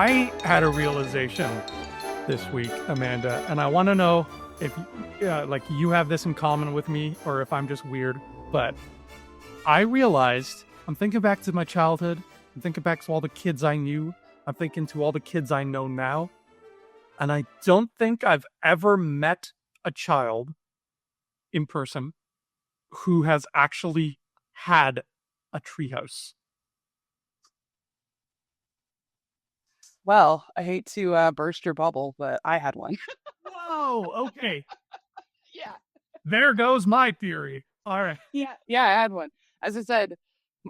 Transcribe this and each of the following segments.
I had a realization this week, Amanda, and I want to know if like you have this in common with me or if I'm just weird. But I realized I'm thinking back to my childhood. I'm thinking back to all the kids I knew. I'm thinking to all the kids I know now. And I don't think I've ever met a child in person who has actually had a treehouse. Well, I hate to burst your bubble, but I had one. Whoa, okay. Yeah. There goes my theory. All right. Yeah, I had one. As I said,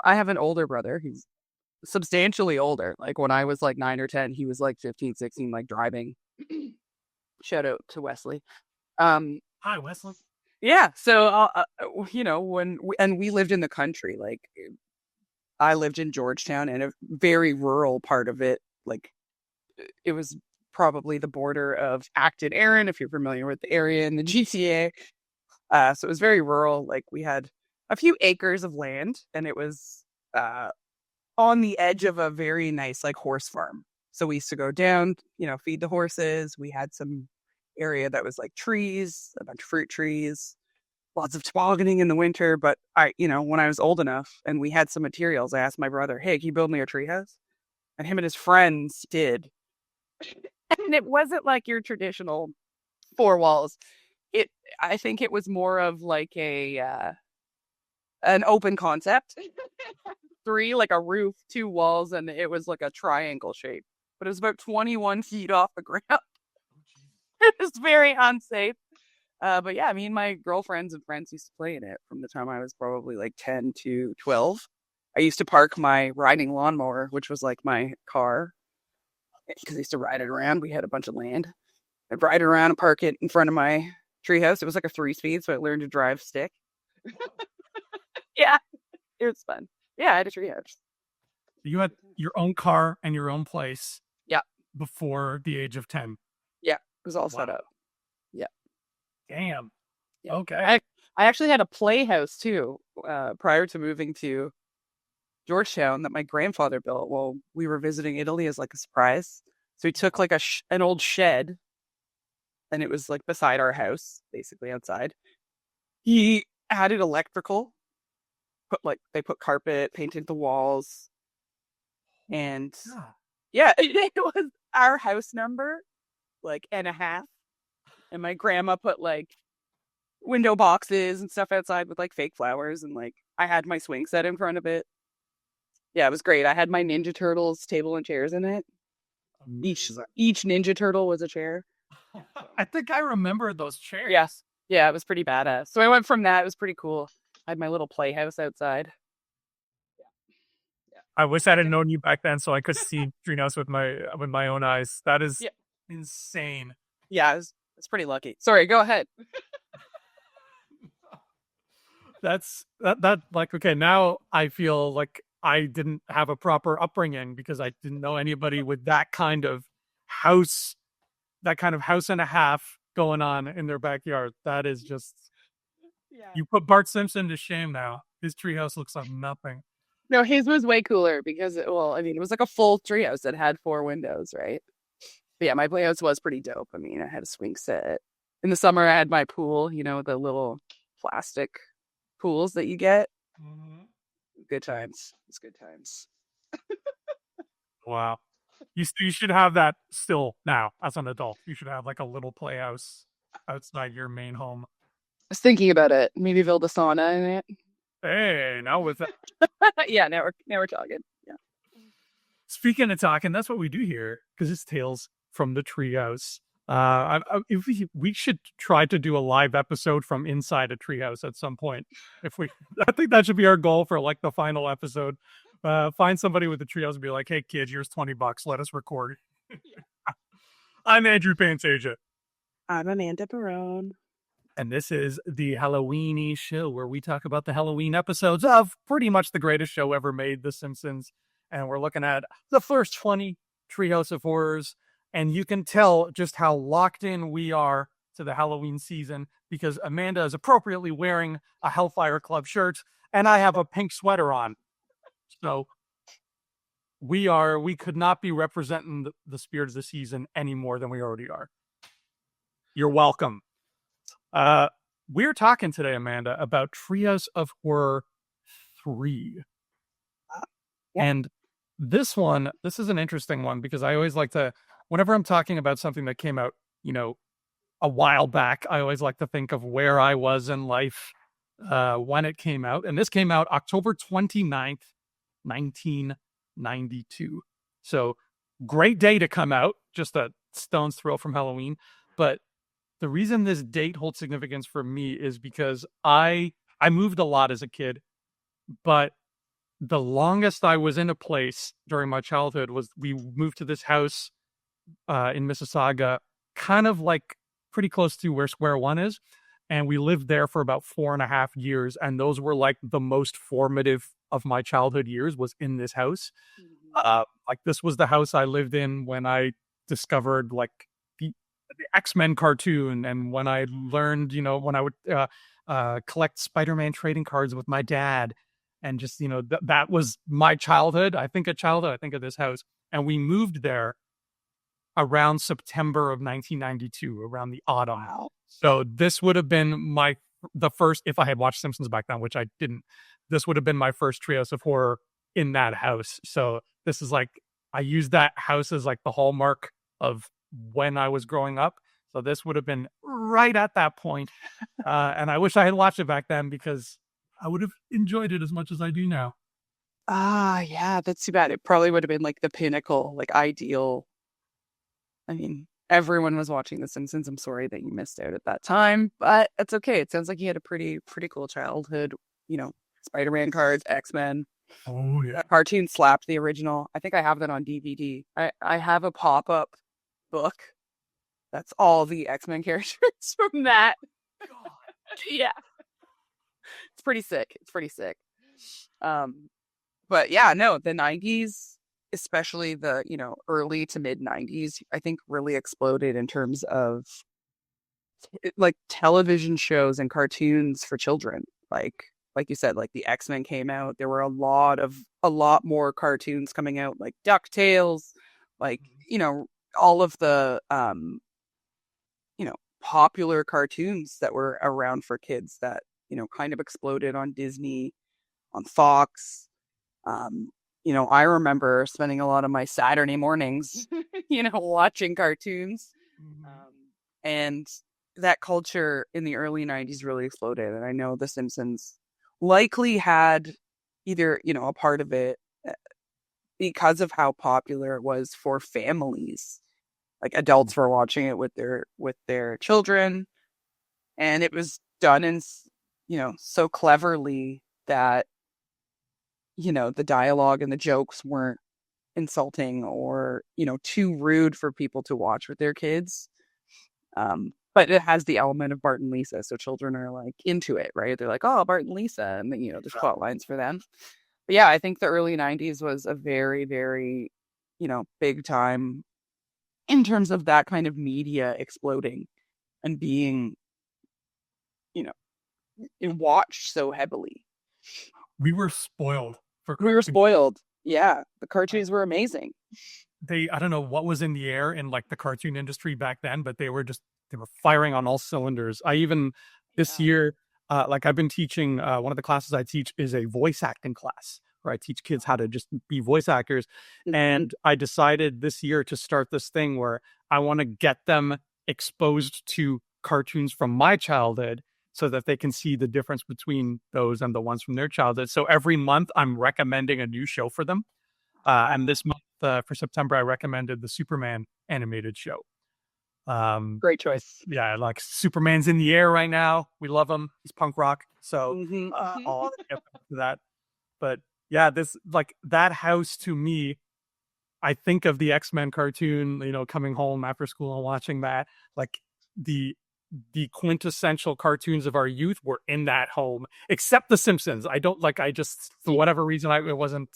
I have an older brother. He's substantially older. Like when I was like 9 or 10, he was like 15, 16, like driving. Shout out to Wesley. Um, Hi, Wesley. yeah. So, and we lived in the country. Like I lived in Georgetown and a very rural part of it. Like it was probably the border of Acton, Erin, if you're familiar with the area in the GTA. So it was very rural. Like we had a few acres of land, and it was uh, on the edge of a very nice like horse farm. So we used to go down, feed the horses. We had some area that was like trees, a bunch of fruit trees, lots of tobogganing in the winter. But when I was old enough and we had some materials, I asked my brother, "Hey, can you build me a treehouse?" And him and his friends did. And it wasn't like your traditional four walls. It, I think it was more of like an open concept. Three, like a roof, two walls, and it was like a triangle shape. But it was about 21 feet off the ground. It was very unsafe. But yeah, me and my girlfriends and friends used to play in it from the time I was probably like 10 to 12. I used to park my riding lawnmower, which was like my car, because I used to ride it around. We had a bunch of land. I'd ride it around and park it in front of my treehouse. It was like a 3-speed, so I learned to drive stick. Yeah, it was fun. Yeah, I had a treehouse. You had your own car and your own place Yeah, before the age of 10. yeah, it was all set Wow. up. Yeah, Damn. yeah. Okay. I actually had a playhouse too, prior to moving to Georgetown that my grandfather built while we were visiting Italy as like a surprise. So he took like an old shed, and it was like beside our house, basically outside. He added electrical, they put carpet, painted the walls, and Yeah. yeah, it was our house number, like and a half. And my grandma put like window boxes and stuff outside with like fake flowers, and like I had my swing set in front of it. Yeah, it was great. I had my Ninja Turtles table and chairs in it. Each Amazing. each Ninja Turtle was a chair. I think I remember those chairs. Yes. Yeah, it was pretty badass. So I went from that. It was pretty cool. I had my little playhouse outside. Yeah. I wish I had Yeah. known you back then so I could see Treehouse with my own eyes. That is Yeah. insane. Yeah, it's pretty lucky. Sorry, go ahead. That like okay, now I feel like I didn't have a proper upbringing because I didn't know anybody with house that kind of house and a half going on in their backyard. That is just Yeah. you put Bart Simpson to shame now. His treehouse looks like nothing. No, his was way cooler because, well, I mean, it was like a full treehouse that had four windows, right? But yeah, my playhouse was pretty dope. I mean, I had a swing set. In the summer, I had my pool, the little plastic pools that you get. Mhm. Good times. It's good times. Wow. You should have that still now as an adult. You should have like a little playhouse outside your main home. I was thinking about it. Maybe build a sauna in it. Hey, now with that. Yeah, now we're talking. Yeah. Speaking of talking, that's what we do here because it's Tales from the Treehouse. If we should try to do a live episode from inside a treehouse at some point. If we, I think that should be our goal for like the final episode. Find somebody with a treehouse and be like, "Hey, kid, here's $20. Let us record." I'm Andrew Pantasia, I'm Amanda Barone. and this is the Halloweeny show where we talk about the Halloween episodes of pretty much the greatest show ever made, The Simpsons. And we're looking at the first 20 Treehouse of Horrors. And you can tell just how locked in we are to the Halloween season because Amanda is appropriately wearing a Hellfire Club shirt and I have a pink sweater on. So we could not be representing the spirit of the season any more than we already are. You're welcome. We're talking today, Amanda, about Treehouse of Horror 3. Yeah. And this is an interesting one because I always like to, whenever I'm talking about something that came out, a while back, I always like to think of where I was in life when it came out. And this came out October 29th, 1992. So great day to come out, just a stone's throw from Halloween. But the reason this date holds significance for me is because I moved a lot as a kid, but the longest I was in a place during my childhood was we moved to this house in Mississauga, kind of like pretty close to where Square One is. And we lived there for about 4.5 years. And those were like the most formative of my childhood years was in this house. Like this was the house I lived in when I discovered like the X-Men cartoon, and when I learned, when I would collect Spider-Man trading cards with my dad, and just that was my childhood. I think of this house, and we moved there around September of 1992, around the autumn. Wow. So this would have been the first, if I had watched Simpsons back then, which I didn't. This would have been my first Treehouse of Horror in that house. So this is like I used that house as like the hallmark of when I was growing up. So this would have been right at that point. And I wish I had watched it back then because I would have enjoyed it as much as I do now. Yeah, that's too bad. It probably would have been like the pinnacle, like ideal. I mean, everyone was watching The Simpsons. I'm sorry that you missed out at that time, but it's okay. It sounds like you had a pretty cool childhood. Spider-Man cards, X-Men. Oh yeah. That cartoon slapped, the original. I think I have that on DVD. I have a pop-up book. That's all the X-Men characters from that. God. Yeah. It's pretty sick. But yeah, no, the 90s, especially the, early to mid 90s, I think really exploded in terms of like television shows and cartoons for children. Like you said, like the X-Men came out. There were a lot more cartoons coming out, like DuckTales, like, all of the popular cartoons that were around for kids that, kind of exploded on Disney, on Fox. I remember spending a lot of my Saturday mornings, watching cartoons. And that culture in the early 90s really exploded. And I know The Simpsons likely had either, a part of it because of how popular it was for families. Like adults were watching it with their children, and it was done in, so cleverly that, the dialogue and the jokes weren't insulting or, too rude for people to watch with their kids. But it has the element of Bart and Lisa, so children are like into it, right? They're like, oh, Bart and Lisa, and then, there's plot lines for them. But yeah, I think the early 90s was a very, very, big time in terms of that kind of media exploding and being, watched so heavily. We were spoiled. We were spoiled. Yeah, the cartoons were amazing. I don't know what was in the air in like the cartoon industry back then, but they were firing on all cylinders. I even this year, like I've been teaching, one of the classes I teach is a voice acting class where I teach kids how to just be voice actors. And I decided this year to start this thing where I want to get them exposed to cartoons from my childhood so that they can see the difference between those and the ones from their childhood. So every month I'm recommending a new show for them. And this month for September, I recommended the Superman animated show. Great choice. Yeah, like Superman's in the air right now. We love him. He's punk rock. So I'll get back to that. But yeah, that house to me, I think of the X-Men cartoon, coming home after school and watching that. Like the quintessential cartoons of our youth were in that home, except The Simpsons. For whatever reason, it wasn't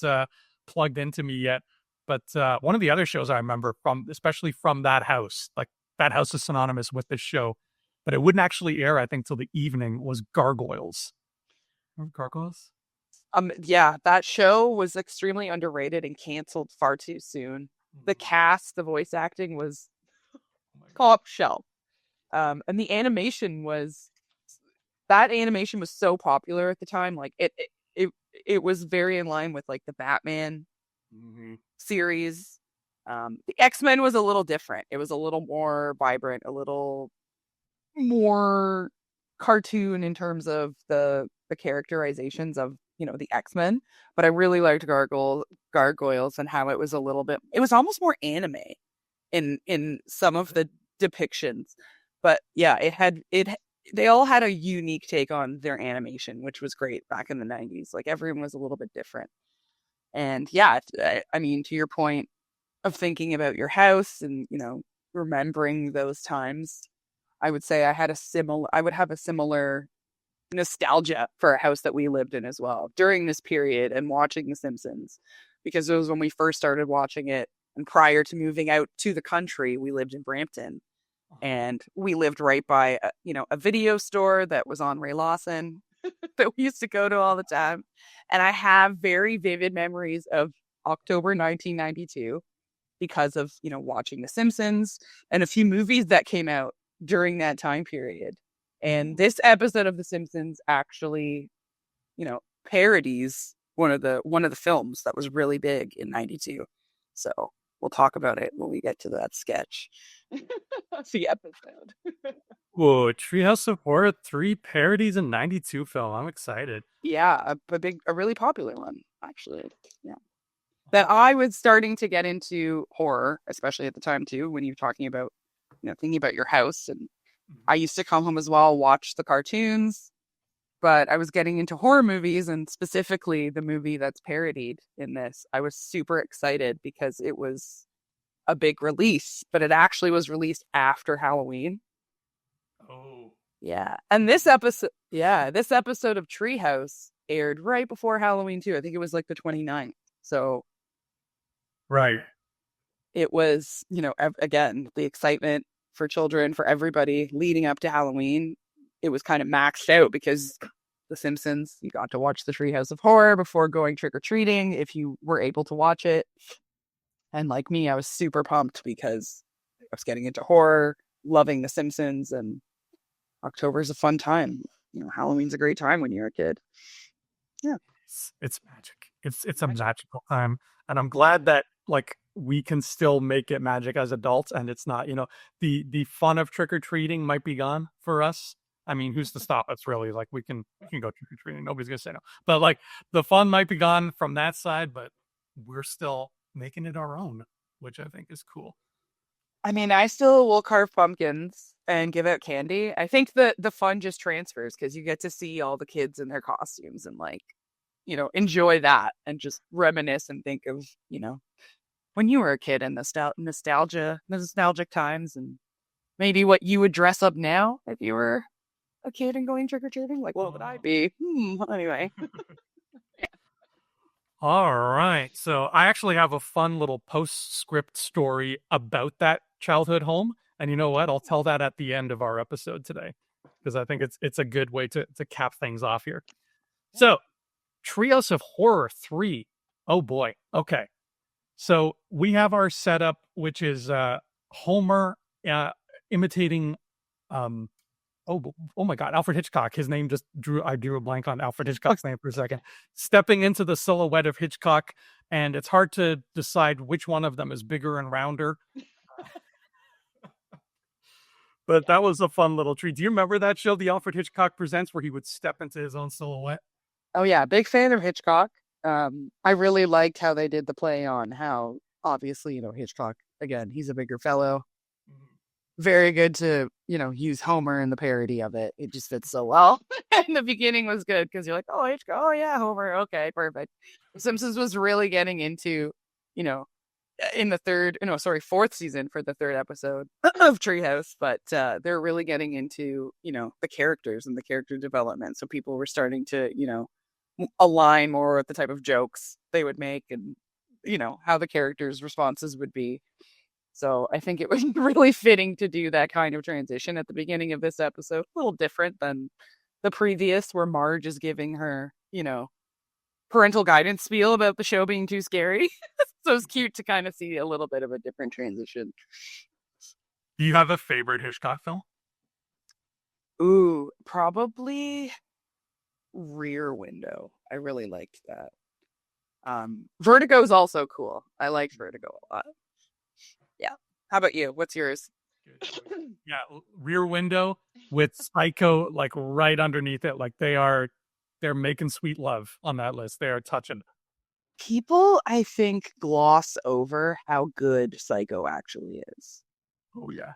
plugged into me yet. But one of the other shows I remember especially from that house, like that house is synonymous with this show, but it wouldn't actually air, I think, till the evening, was Gargoyles. Remember Gargoyles? Yeah, that show was extremely underrated and canceled far too soon. The Mhm. cast, the voice acting was Oh my god. top shelf. And the animation was that animation was so popular at the time. Like it it was very in line with like the Batman Hmm. series. The X-Men was a little different. It was a little more vibrant, a little more cartoon in terms of the characterizations of the X-Men. But I really liked Gargoyles and how it was a little bit. It was almost more anime in some of the depictions. But yeah, they all had a unique take on their animation, which was great back in the 90s. Like everyone was a little bit different. And yeah, I mean, to your point of thinking about your house and, remembering those times, I would say I would have a similar nostalgia for a house that we lived in as well during this period and watching The Simpsons because it was when we first started watching it. And prior to moving out to the country, we lived in Brampton Uh-huh. and we lived right by a video store that was on Ray Lawson that we used to go to all the time. And I have very vivid memories of October 1992 because of, watching The Simpsons and a few movies that came out during that time period. And Ooh. this episode of The Simpsons actually, parodies one of the films that was really big in 92. So we'll talk about it when we get to that sketch. The episode. Whoa, Treehouse of Horror 3 parodies in 92 film. I'm excited. Yeah, a really popular one, actually. Yeah. That I was starting to get into horror, especially at the time too, when you're talking about, thinking about your house. And I used to come home as well, watch the cartoons, but I was getting into horror movies and specifically the movie that's parodied in this. I was super excited because it was a big release, but it actually was released after Halloween. Oh. Yeah. And this episode of Treehouse aired right before Halloween too. I think it was like the 29th. So Right. it was, again, the excitement for children, for everybody leading up to Halloween. It was kind of maxed out because The Simpsons, you got to watch the Treehouse of Horror before going trick or treating if you were able to watch it. And like me, I was super pumped because I was getting into horror, loving The Simpsons, and October is a fun time. Halloween's a great time when you're a kid. Yeah. It's magic. It's a magical time, and I'm glad that like we can still make it magic as adults, and it's not the fun of trick or treating might be gone for us. I mean, who's to stop us really? Like we can go trick or treating. Nobody's gonna say no. But like the fun might be gone from that side, but we're still making it our own, which I think is cool. I mean, I still will carve pumpkins and give out candy. I think the fun just transfers because you get to see all the kids in their costumes and like, enjoy that and just reminisce and think of, when you were a kid and nostalgic times and maybe what you would dress up now if you were a kid and going trick or treating. Like, what would I Oh. be? Anyway. All right. So I actually have a fun little postscript story about that childhood home. And you know what? I'll tell that at the end of our episode today because I think it's a good way to cap things off here. So, Trios of Horror 3. Oh boy. Okay. So we have our setup, which is Homer uh, imitating um, oh my god, Alfred Hitchcock. His name just I drew a blank on Alfred Hitchcock's name for a second. Stepping into the silhouette of Hitchcock, and it's hard to decide which one of them is bigger and rounder. But that was a fun little treat. Do you remember that show, The Alfred Hitchcock Presents, where he would step into his own silhouette? Oh yeah, big fan of Hitchcock. I really liked how they did the play on how obviously, Hitchcock, again, he's a bigger fellow. Very good to, use Homer in the parody of it. It just fits so well. And the beginning was good because you're like, oh, Hitchcock, oh yeah, Homer, okay, perfect. Simpsons was really getting into, you know, in the fourth season for the third episode of Treehouse, but they're really getting into, the characters and the character development. So people were starting to, align more with the type of jokes they would make and, how the characters' responses would be. So I think it was really fitting to do that kind of transition at the beginning of this episode. A little different than the previous, where Marge is giving her, parental guidance spiel about the show being too scary. So it's cute to kind of see a little bit of a different transition. Do you have a favorite Hitchcock film? Ooh, probably Rear Window. I really liked that. Vertigo is also cool. I like Vertigo a lot. Yeah. How about you? What's yours? Yeah, Rear Window with Psycho like right underneath it. Like they're making sweet love on that list. They are touching. People, I think, gloss over how good Psycho actually is. Oh yeah.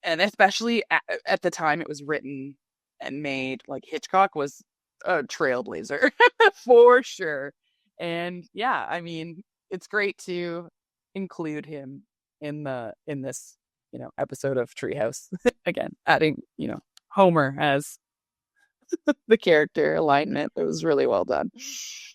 And especially at the time it was written and made, like Hitchcock was a trailblazer for sure. And yeah, I mean, it's great to include him in this, episode of Treehouse. Again, adding, Homer as the character alignment. It was really well done.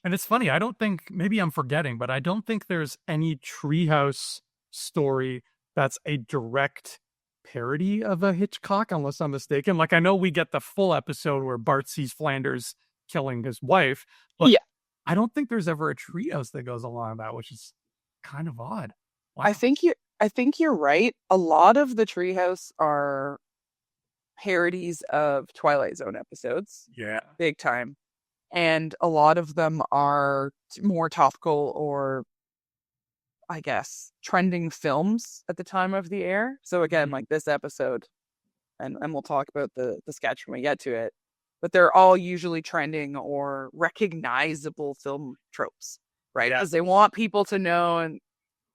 And it's funny, I don't think, maybe I'm forgetting, but I don't think there's any Treehouse story that's a direct parody of a Hitchcock, unless I'm mistaken. Like, I know we get the full episode where Bart sees Flanders killing his wife, but Yeah. I don't think there's ever a Treehouse that goes along that, which is kind of odd. Wow. I think you're right. A lot of the Treehouse are parodies of Twilight Zone episodes. Yeah. Big time. And a lot of them are more topical or, I guess, trending films at the time of the air. So again, like this episode, and we'll talk about the sketch when we get to it, but they're all usually trending or recognizable film tropes, right? Because they want people to know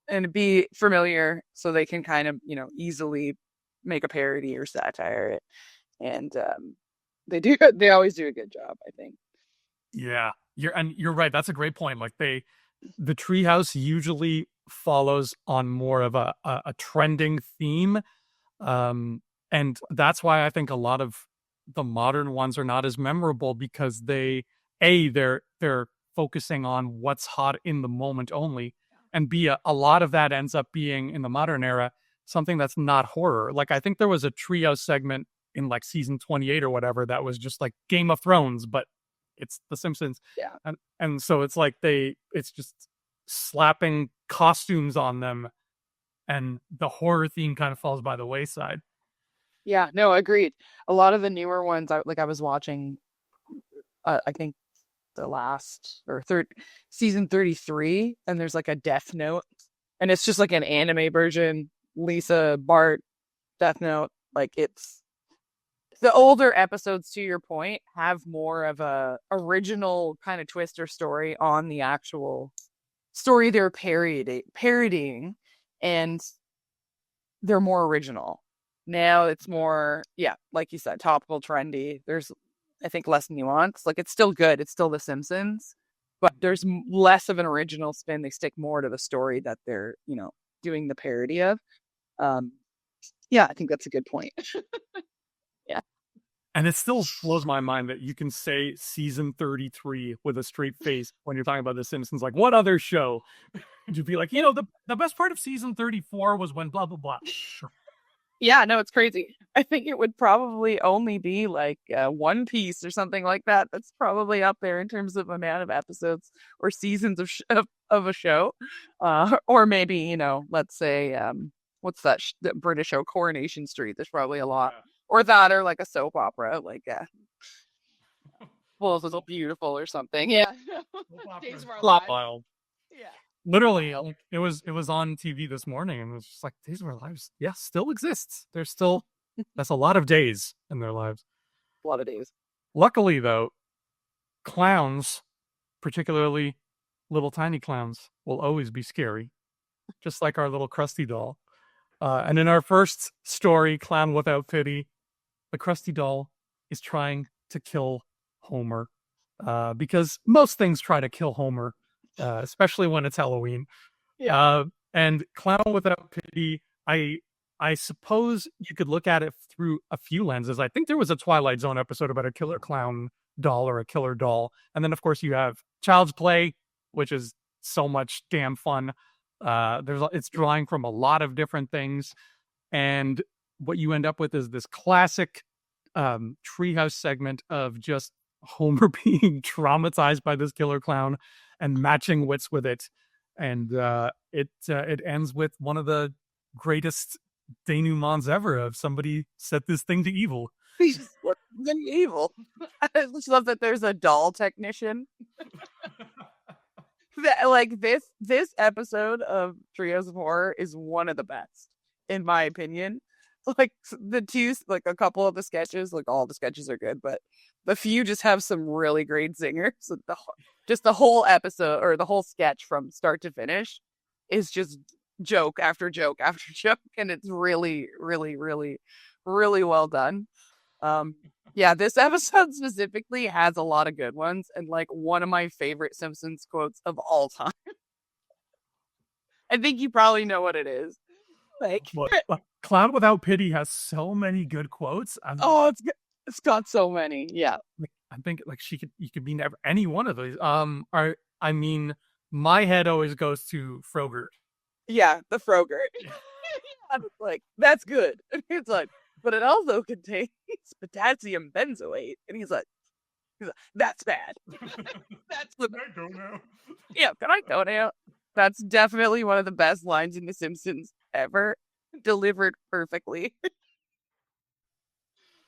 and be familiar so they can kind of, easily make a parody or satire. And they always do a good job, I think. Yeah, you're right. That's a great point. Like the Treehouse usually follows on more of a trending theme, and that's why I think a lot of the modern ones are not as memorable because they're focusing on what's hot in the moment only, and B, a lot of that ends up being in the modern era something that's not horror. Like I think there was a Treehouse segment in like season 28 or whatever that was just like Game of Thrones, but it's The Simpsons. Yeah. And so it's like it's just slapping costumes on them and the horror theme kind of falls by the wayside. Yeah, no, agreed. A lot of the newer ones, I was watching, I think the last or third season 33, and there's like a Death Note, and it's just like an anime version. Lisa, Bart, Death Note, like it's the older episodes, to your point, have more of a original kind of twist or story on the actual story they're parodying, and they're more original. Now it's more, yeah, like you said, topical, trendy. There's, I think, less nuance. Like it's still good. It's still The Simpsons, but there's less of an original spin. They stick more to the story that they're, doing the parody of. Yeah, I think that's a good point. Yeah. And it still blows my mind that you can say season 33 with a straight face when you're talking about The Simpsons. Like, what other show? You'd be like, the best part of season 34 was when blah, blah, blah. Yeah, no, it's crazy. I think it would probably only be like One Piece or something like that. That's probably up there in terms of amount of episodes or seasons of a show. Or maybe, let's say, what's that the British show, Coronation Street? There's probably a lot. Yeah. Or that, or like a soap opera, like Well, it's Beautiful or something. Yeah. Days of Our Lives. Wild. Yeah. Literally, like it was on TV this morning, and it was just like Days of Our Lives. Yeah, still exists. There's still that's a lot of days in their lives. A lot of days. Luckily, though, clowns, particularly little tiny clowns, will always be scary, just like our little Krusty doll. And in our first story, Clown Without Pity, the Krusty doll is trying to kill Homer, because most things try to kill Homer, especially when it's Halloween. Yeah. And Clown Without Pity, I suppose you could look at it through a few lenses. I think there was a Twilight Zone episode about a killer clown doll or a killer doll. And then, of course, you have Child's Play, which is so much damn fun. It's drawing from a lot of different things. And what you end up with is this classic Treehouse segment of just Homer being traumatized by this killer clown and matching wits with it, and it ends with one of the greatest denouements ever of somebody set this thing to evil. He's just fucking evil. I just love that there's a doll technician. That, like this episode of Trios of Horror is one of the best, in my opinion. Like the two, like a couple of the sketches, like all the sketches are good, but the few just have some really great singers. Just the whole episode or the whole sketch from start to finish is just joke after joke after joke, and it's really, really, really, really well done. Um, yeah, this episode specifically has a lot of good ones, and like one of my favorite Simpsons quotes of all time. I think you probably know what it is. Like, What Cloud Without Pity has so many good quotes. oh, it's got so many. Yeah, I think like you could mean any one of these. I mean, my head always goes to Frogurt. yeah, the Frogurt. I'm like, that's good. And he's like, but it also contains potassium benzoate, and he's like, that's bad. That's the Can I go now? yeah. Can I go now? That's definitely one of the best lines in The Simpsons ever, delivered perfectly.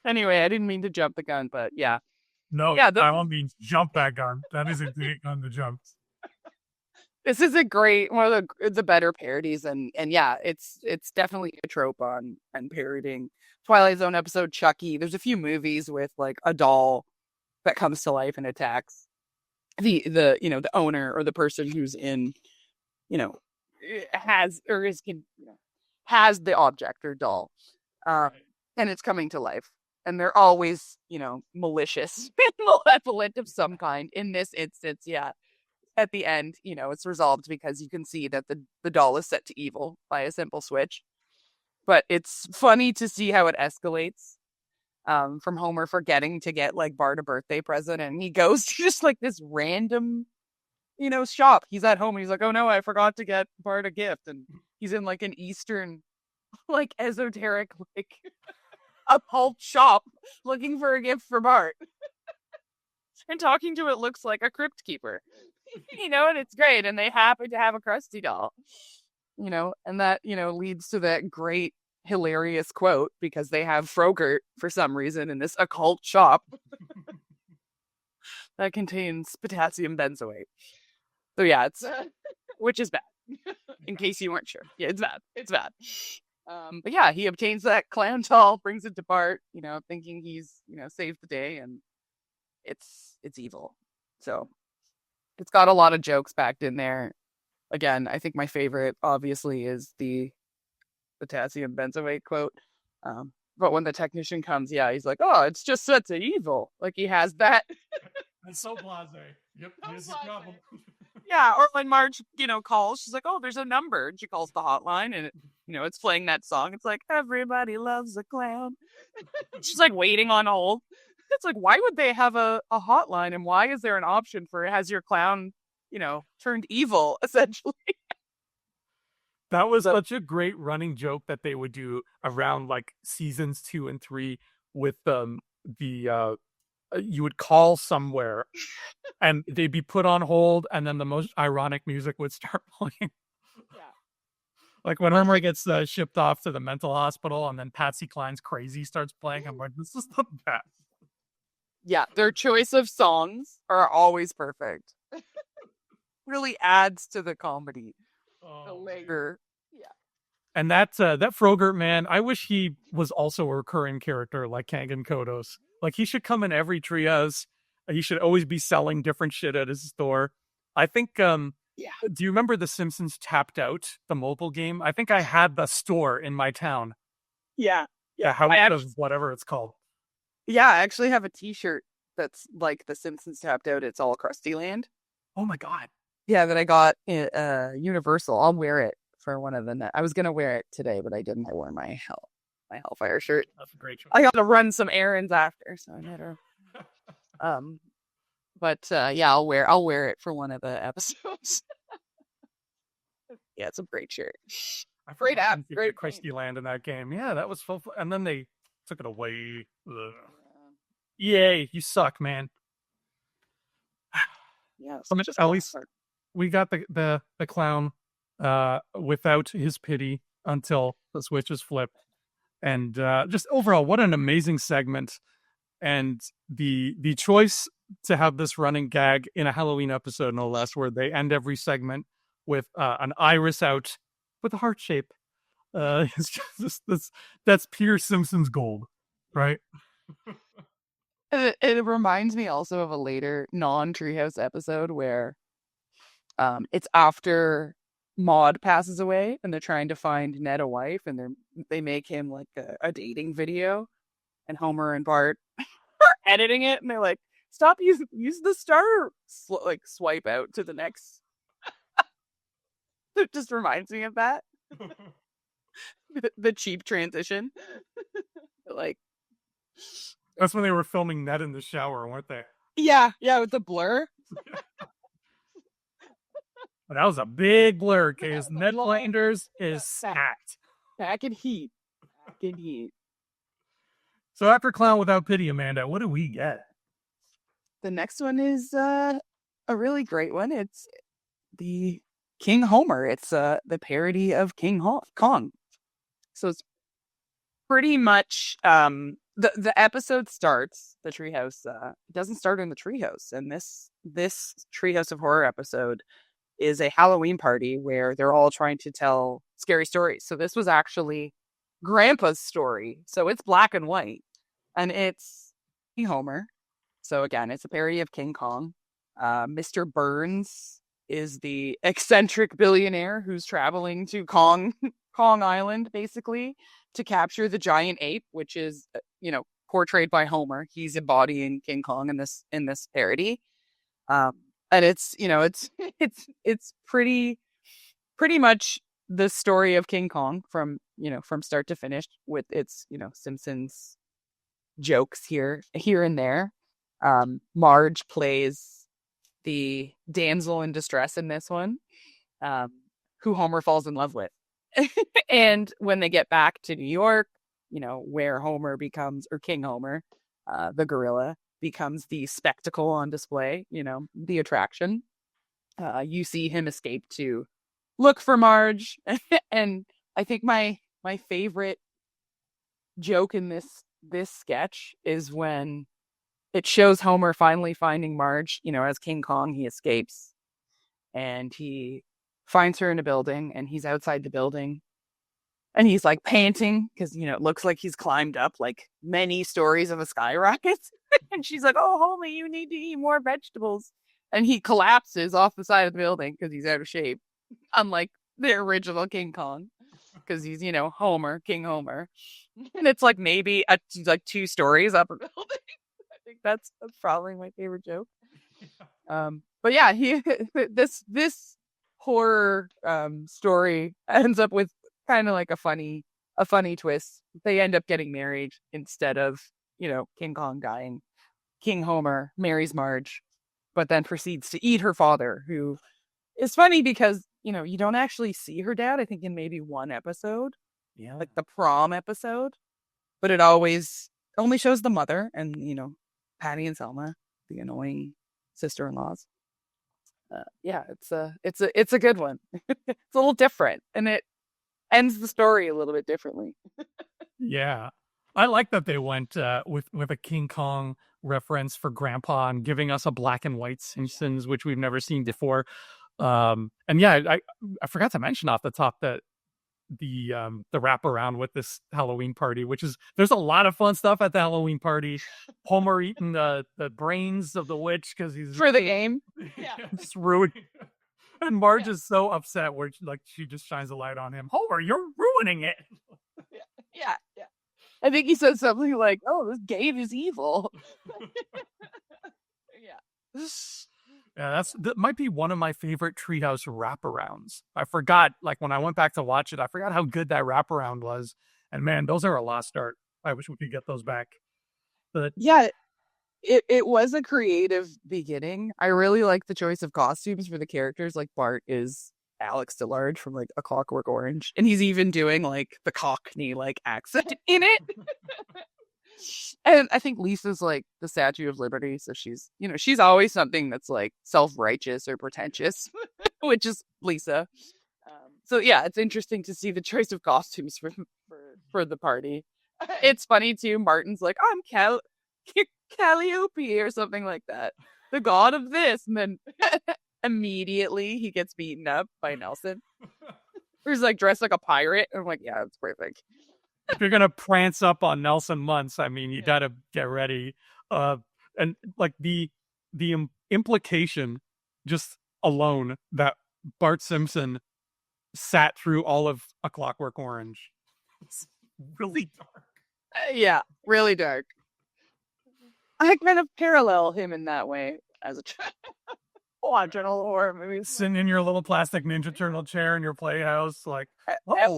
Anyway, I didn't mean to jump the gun, but yeah, No, yeah. I don't mean jump that gun. That isn't on the jump. This is a great one of the better parodies, and yeah, it's definitely a trope on parodying Twilight Zone episode Chucky. There's a few movies with like a doll that comes to life and attacks the the owner or the person who's in has or is has the object or doll, uh, and it's coming to life, and they're always malicious and malevolent of some kind. In this instance, yeah, at the end, it's resolved because you can see that the doll is set to evil by a simple switch. But it's funny to see how it escalates, from Homer forgetting to get like Bart a birthday present, and he goes to just like this random, shop. He's at home and he's like, oh no, I forgot to get Bart a gift. And he's in like an Eastern, like esoteric, like occult shop looking for a gift for Bart. And talking to it looks like a crypt keeper. And it's great. And they happen to have a Krusty doll, and that, leads to that great, hilarious quote because they have Frogurt for some reason in this occult shop that contains potassium benzoate. So yeah, it's, which is bad, in case you weren't sure. Yeah, it's bad. It's bad. But yeah, he obtains that clown doll, brings it to Bart, thinking he's, saved the day, and it's evil. So it's got a lot of jokes packed in there. Again, I think my favorite, obviously, is the potassium benzoate quote. But when the technician comes, yeah, he's like, "Oh, it's just such an evil." Like he has that. It's so blasé. Yep, here's the problem. Yeah, or when Marge, calls, she's like, "Oh, there's a number," and she calls the hotline, and it's playing that song. It's like everybody loves a clown. She's like waiting on hold. It's like, why would they have a hotline, and why is there an option for has your clown, turned evil, essentially? That was such a great running joke that they would do around like seasons 2 and 3 with the you would call somewhere and they'd be put on hold and then the most ironic music would start playing. Yeah. Like when Homer gets shipped off to the mental hospital and then Patsy Cline's Crazy starts playing, I'm like, this is the best. Yeah, their choice of songs are always perfect. Really adds to the comedy. The later. Yeah. And that Frogurt man, I wish he was also a recurring character like Kangan Kodos. Like he should come in every Treehouse. He should always be selling different shit at his store. I think yeah. Do you remember The Simpsons Tapped Out, the mobile game? I think I had the store in my town. Yeah. Yeah, House of whatever it's called. Yeah, I actually have a t-shirt that's like The Simpsons Tapped Out. It's all Krusty Land. Oh my god. Yeah, that I got at Universal. I'll wear it for one of the I was gonna wear it today, but I didn't. I wore my Hellfire shirt. That's a great choice. I got to run some errands after, so I better. But yeah, I'll wear it for one of the episodes. Yeah, it's a great shirt. Great app. Great Krusty Land in that game. Yeah, that was full. And then they took it away. Ugh. Yay, you suck, man. Yeah, I such a at small least part. we got the clown without his pity until the switch is flipped. And just overall, what an amazing segment. And the choice to have this running gag in a Halloween episode, no less, where they end every segment with an iris out with a heart shape. It's just that's pure Simpsons gold, right? It reminds me also of a later non-Treehouse episode where it's after Maud passes away and they're trying to find Ned a wife and they make him like a dating video and Homer and Bart are editing it and they're like, stop use the star like swipe out to the next. It just reminds me of that. The cheap transition. Like That's when they were filming Ned in the shower, weren't they? yeah, with the blur. But that was a big blur because Ned Flanders is sacked. Back in heat. Back in heat. So after Clown Without Pity, Amanda, what do we get? The next one is a really great one. It's the King Homer. It's the parody of Kong. So it's pretty much the episode starts the treehouse. It doesn't start in the treehouse, and this Treehouse of Horror episode is a Halloween party where they're all trying to tell scary stories. So this was actually Grandpa's story. So it's black and white, and it's King Homer. So again, it's a parody of King Kong. Mr. Burns is the eccentric billionaire who's traveling to Kong Island, basically, to capture the giant ape, which is, portrayed by Homer. He's embodying King Kong in this parody. And it's, it's pretty much the story of King Kong from start to finish with its, Simpsons jokes here and there. Marge plays the damsel in distress in this one, who Homer falls in love with. And when they get back to New York, where Homer becomes, or King Homer, the gorilla, becomes the spectacle on display, the attraction. You see him escape to look for Marge. And I think my favorite joke in this sketch is when it shows Homer finally finding Marge, as King Kong. He escapes and he finds her in a building and he's outside the building and he's like panting because, it looks like he's climbed up like many stories of a skyrocket. And she's like, oh, homie, you need to eat more vegetables. And he collapses off the side of the building because he's out of shape, unlike the original King Kong, because he's, Homer, King Homer. And it's like maybe like 2 stories up a building. I think that's probably my favorite joke. But yeah, this horror story ends up with kind of like a funny twist. They end up getting married instead of, King Kong dying. King Homer marries Marge, but then proceeds to eat her father, who is funny because, you don't actually see her dad, I think, in maybe one episode. Yeah. Like the prom episode. But it always only shows the mother and, Patty and Selma, the annoying sister-in-laws. It's a good one. It's a little different, and it ends the story a little bit differently. Yeah. I like that they went with a King Kong reference for Grandpa and giving us a black and white Simpsons, which we've never seen before. And yeah, I forgot to mention off the top that the wraparound with this Halloween party, which is, there's a lot of fun stuff at the Halloween party. Homer eating the brains of the witch because he's For the game. Yeah. just ruining. And Marge is so upset where she just shines a light on him. Homer, you're ruining it. Yeah. I think he said something like, "Oh, this game is evil." Yeah. Yeah, that might be one of my favorite Treehouse wraparounds. I forgot, like when I went back to watch it, I forgot how good that wraparound was. And man, those are a lost art. I wish we could get those back. But Yeah, it was a creative beginning. I really like the choice of costumes for the characters. Like Bart is Alex DeLarge from like A Clockwork Orange, and he's even doing like the Cockney like accent in it. And I think Lisa's like the Statue of Liberty, so she's always something that's like self-righteous or pretentious, which is Lisa. So yeah, it's interesting to see the choice of costumes for the party. It's funny too. Martin's like, I'm Calliope or something like that, the god of this, and then immediately he gets beaten up by Nelson. He's like dressed like a pirate. I'm like, yeah, it's perfect. If you're gonna prance up on Nelson Muntz, I mean, you gotta get ready. And like the implication, just alone, that Bart Simpson sat through all of A Clockwork Orange. It's really dark. Yeah, really dark. I kind of parallel him in that way as a child. Watching old horror movies. Sitting in your little plastic Ninja Turtle chair in your playhouse, like,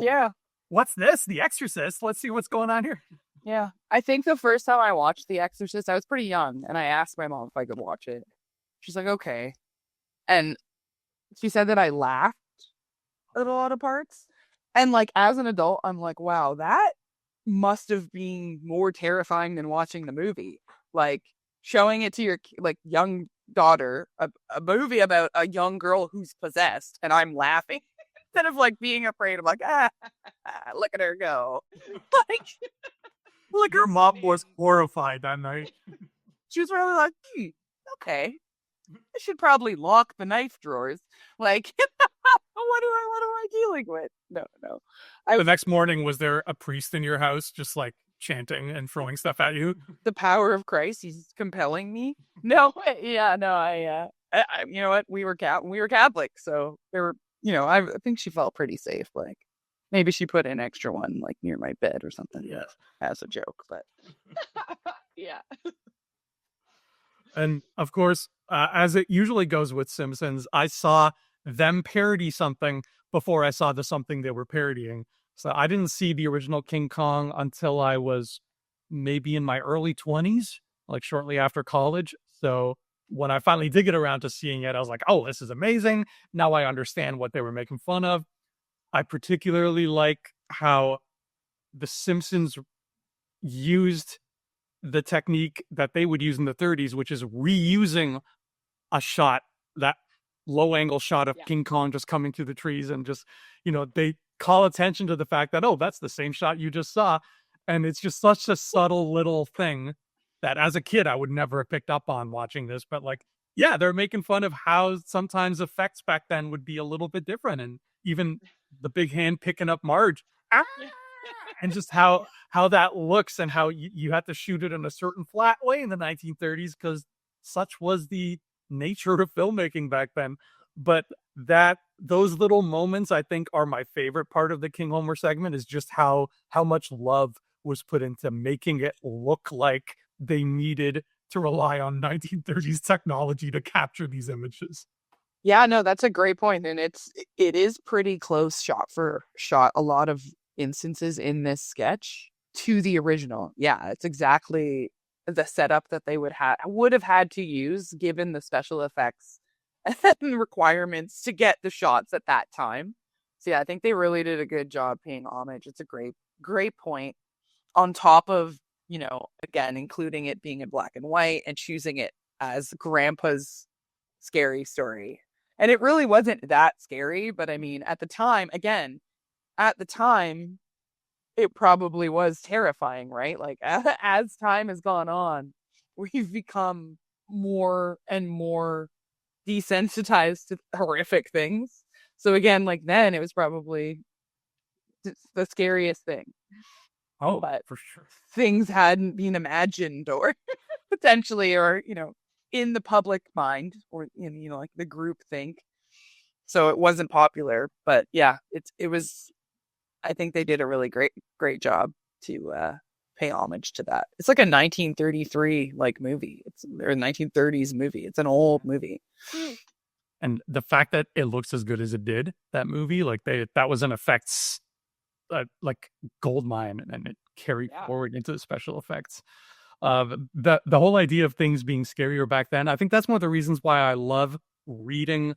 Yeah. What's this? The Exorcist. Let's see what's going on here. Yeah. I think the first time I watched The Exorcist, I was pretty young, and I asked my mom if I could watch it. She's like, okay. And she said that I laughed at a lot of parts. And like as an adult, I'm like, wow, that must have been more terrifying than watching the movie. Like showing it to your like young daughter, a movie about a young girl who's possessed, and I'm laughing instead of like being afraid. I'm like, look at her go. Like, look, her mom was horrified that night. She was really like, okay, I should probably lock the knife drawers. Like, what am I dealing with? No. The next morning, was there a priest in your house just like chanting and throwing stuff at you? The power of Christ, he's compelling me. No, yeah, no, I you know what? We were Catholic, so there were, I think she felt pretty safe. Like maybe she put an extra one like near my bed or something. Yeah, as a joke, but yeah. And of course, as it usually goes with Simpsons, I saw them parody something before I saw the something they were parodying. So I didn't see the original King Kong until I was maybe in my early 20s, like shortly after college. So when I finally did get around to seeing it, I was like, oh, this is amazing. Now I understand what they were making fun of. I particularly like how the Simpsons used the technique that they would use in the 30s, which is reusing a shot, that low angle shot of King Kong just coming through the trees, and just, they call attention to the fact that, oh, that's the same shot you just saw. And it's just such a subtle little thing that as a kid, I would never have picked up on watching this. But like, yeah, they're making fun of how sometimes effects back then would be a little bit different. And even the big hand picking up Marge, and just how that looks, and how you had to shoot it in a certain flat way in the 1930s because such was the nature of filmmaking back then. But those little moments, I think, are my favorite part of the King Homer segment, is just how much love was put into making it look like they needed to rely on 1930s technology to capture these images. Yeah, no, that's a great point. And it is pretty close shot for shot, a lot of instances in this sketch to the original. Yeah, it's exactly the setup that they would have had to use given the special effects and requirements to get the shots at that time. So yeah, I think they really did a good job paying homage. It's a great point. On top of, again, including it being in black and white and choosing it as Grandpa's scary story. And it really wasn't that scary, but I mean, at the time, it probably was terrifying, right? Like as time has gone on, we've become more and more desensitized to horrific things. So again, like then it was probably the scariest thing. Oh, but for sure. Things hadn't been imagined or potentially, or, in the public mind, or in, like the group think. So it wasn't popular, but yeah, it was, I think they did a really great job to pay homage to that. It's like a 1933 like movie. Or a 1930s movie. It's an old movie. And the fact that it looks as good as it did, that movie, like that was an effects like gold mine, and it carried forward into the special effects. The whole idea of things being scarier back then, I think that's one of the reasons why I love reading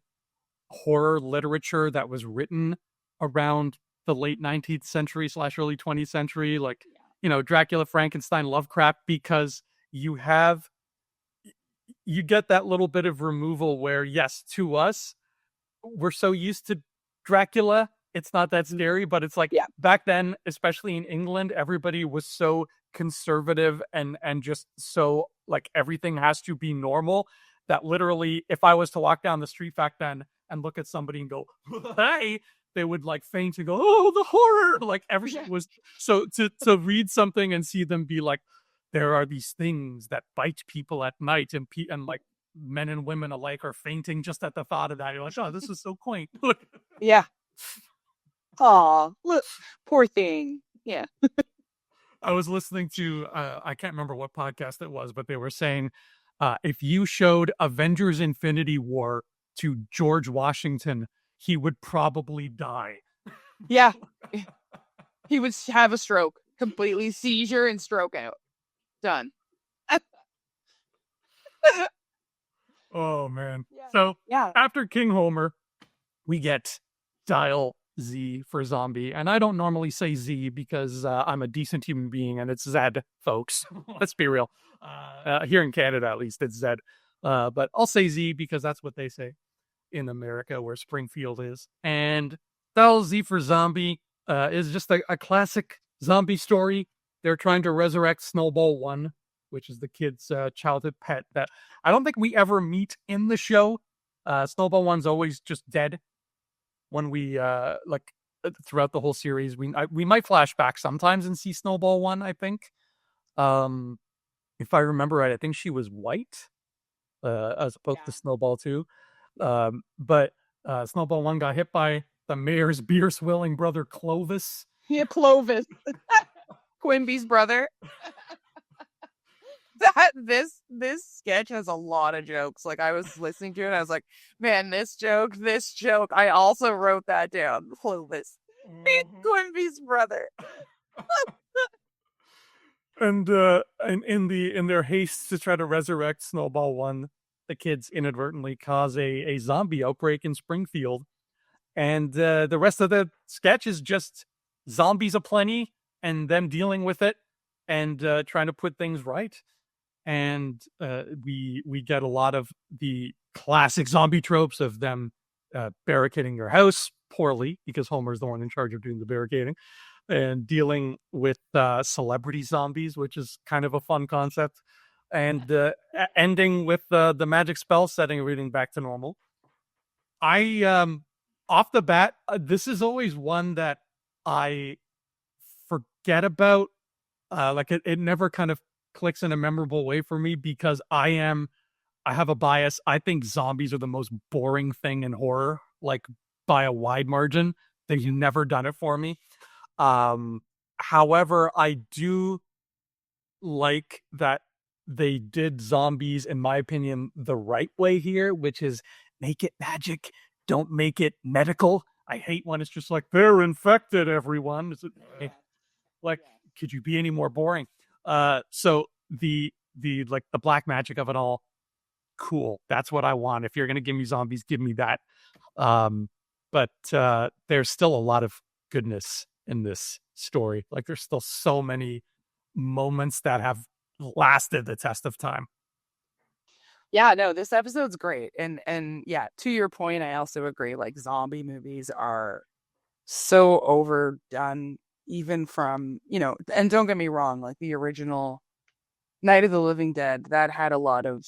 horror literature that was written around the late 19th century / early 20th century. Like Dracula, Frankenstein, Lovecraft, because you have you get that little bit of removal where, yes, to us, we're so used to Dracula, it's not that scary, but it's like Yeah. back then, especially in England, everybody was so conservative and just so like everything has to be normal that literally if I was to walk down the street back then and look at somebody and go, hey, they would like faint and go, oh, the horror. Like everything was so to read something and see them be like, there are these things that bite people at night and like men and women alike are fainting just at the thought of that. You're like, oh, this is so quaint. Yeah. Aw, look, poor thing. Yeah. I was listening to, I can't remember what podcast it was, but they were saying if you showed Avengers Infinity War to George Washington, he would probably die. Yeah. He would have a stroke, completely seizure and stroke out. Done. Oh, man. Yeah. So Yeah. after King Homer, we get Dial Z for zombie. And I don't normally say Z because I'm a decent human being and it's Zed, folks. Let's be real. Here in Canada, at least, it's Zed. But I'll say Z because that's what they say in America, where Springfield is. And Dial Z for zombie is just a classic zombie story. They're trying to resurrect Snowball 1, which is the kid's childhood pet that I don't think we ever meet in the show. Snowball 1's always just dead. When we throughout the whole series, we might flash back sometimes and see Snowball 1, I think. If I remember right, I think she was white as opposed to Snowball 2. But Snowball 1 got hit by the mayor's beer swilling brother Clovis. Yeah, Clovis. Quimby's brother. This sketch has a lot of jokes. Like I was listening to it, I was like, man, this joke. I also wrote that down. Clovis, Quimby's brother. And in their haste to try to resurrect Snowball 1, the kids inadvertently cause a zombie outbreak in Springfield, and the rest of the sketch is just zombies aplenty and them dealing with it and trying to put things right. And we get a lot of the classic zombie tropes of them barricading their house poorly because Homer's the one in charge of doing the barricading, and dealing with celebrity zombies, which is kind of a fun concept, and ending with the magic spell setting everything back to normal. I off the bat, this is always one that I forget about. Like it never kind of clicks in a memorable way for me because I have a bias. I think zombies are the most boring thing in horror, like by a wide margin. They've never done it for me. However, I do like that they did zombies, in my opinion, the right way here, which is make it magic, don't make it medical. I hate when it's just like they're infected, everyone. Like, could you be any more boring? So the like the black magic of it all, cool. That's what I want. If you're gonna give me zombies, give me that. But there's still a lot of goodness in this story. Like there's still so many moments that have lasted the test of time. Yeah, no, this episode's great. And yeah, to your point, I also agree. Like zombie movies are so overdone, even from, and don't get me wrong, like the original Night of the Living Dead, that had a lot of,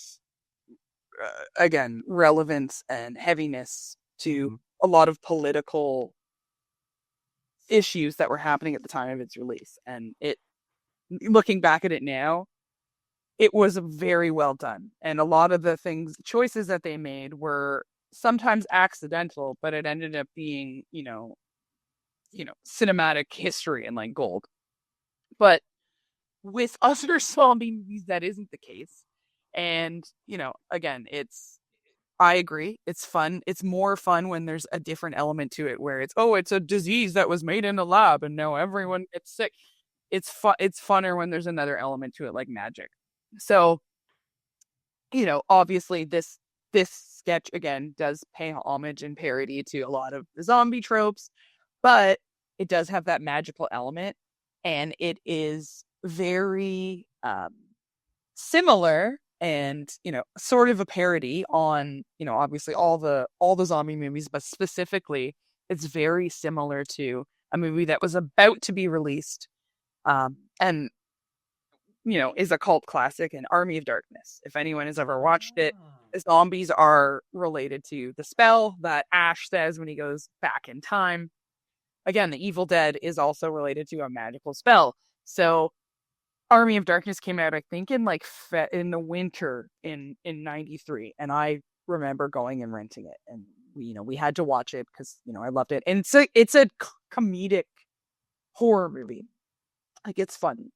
again, relevance and heaviness to a lot of political issues that were happening at the time of its release. And looking back at it now, it was very well done. And a lot of the choices that they made were sometimes accidental, but it ended up being, cinematic history and like gold. But with other zombie movies, that isn't the case. And, again, I agree. It's fun. It's more fun when there's a different element to it where it's a disease that was made in a lab and now everyone gets sick. It's funner when there's another element to it, like magic. So, obviously this sketch again does pay homage and parody to a lot of the zombie tropes, but it does have that magical element. and it is very similar and sort of a parody on obviously all the zombie movies, but specifically it's very similar to a movie that was about to be released, and is a cult classic, an Army of Darkness. If anyone has ever watched it, zombies are related to the spell that Ash says when he goes back in time. Again, the Evil Dead is also related to a magical spell. So Army of Darkness came out, I think, in in the winter in '93, and I remember going and renting it, and we had to watch it because I loved it, and it's a comedic horror movie, like it's funny,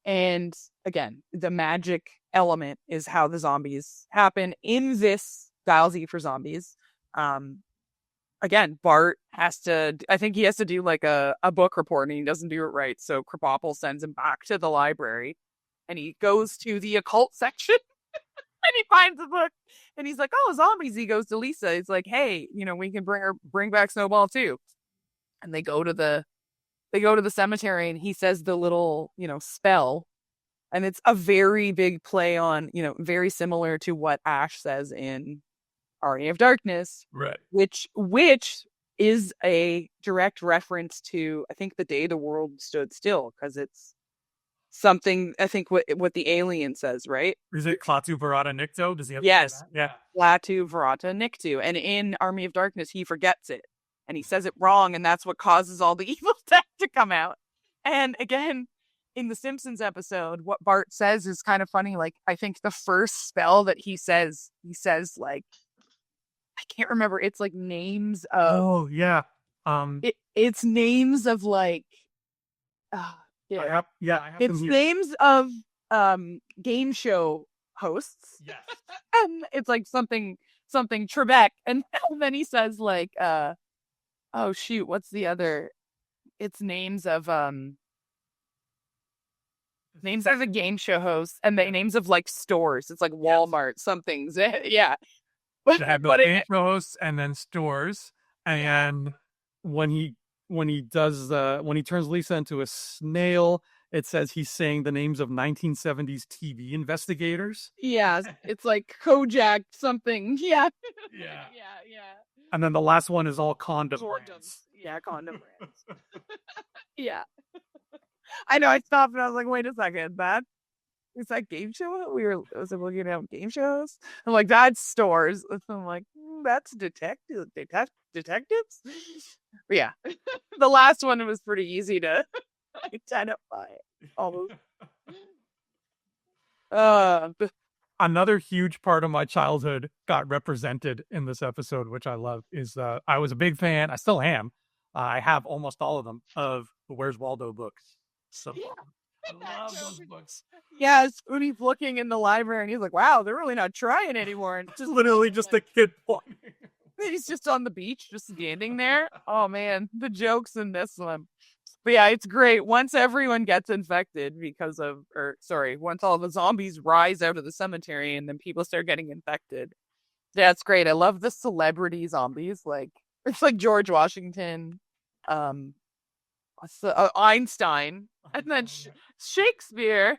and again, the magic element is how the zombies happen in this Dial Z for Zombies. Again, Bart I think he has to do like a book report and he doesn't do it right. So Krabappel sends him back to the library and he goes to the occult section and he finds a book and he's like, oh, zombies. He goes to Lisa. He's like, hey, we can bring back Snowball too. And they go to the cemetery and he says the little, spell. And it's a very big play on, very similar to what Ash says in Army of Darkness, right? Which is a direct reference to, I think, The Day the World Stood Still, because it's something, I think, what the alien says, right? Is it Klaatu Barada Nikto? Does he have yes, yeah, Klaatu Barada Nikto, and in Army of Darkness he forgets it and he says it wrong, and that's what causes all the evil stuff to come out. And again, in the Simpsons episode, what Bart says is kind of funny. Like, I think the first spell that he says like, I can't remember. It's like names of. Oh yeah. It's names of like. Yeah. I have it's names of game show hosts. Yes. And it's like something Trebek, and then he says like, oh shoot, what's the other? It's names of a game show host, and the names of like stores. It's like Walmart, something's yeah. They have the game hosts and then stores, and when he turns Lisa into a snail, it says he's saying the names of 1970s TV investigators. Yeah, it's like Kojak something. Yeah. Yeah. Yeah. And then the last one is all condom brands. Yeah, condom brands. Yeah. I know, I stopped and I was like, wait a second, is that game show? Was it looking at game shows? I'm like, that's stores. I'm like, that's detectives. But yeah, the last one was pretty easy to identify. Almost. Another huge part of my childhood got represented in this episode, which I love, is I was a big fan. I still am. I have almost all of them of the Where's Waldo books. So I love those books. Yes, when he's looking in the library and he's like, wow, they're really not trying anymore. And just literally just a kid pointing. He's just on the beach, just standing there. Oh man, the jokes in this one. But yeah, it's great. Once everyone gets infected once all the zombies rise out of the cemetery and then people start getting infected. Yeah, it's great. I love the celebrity zombies. Like, it's like George Washington, Einstein, and then Shakespeare,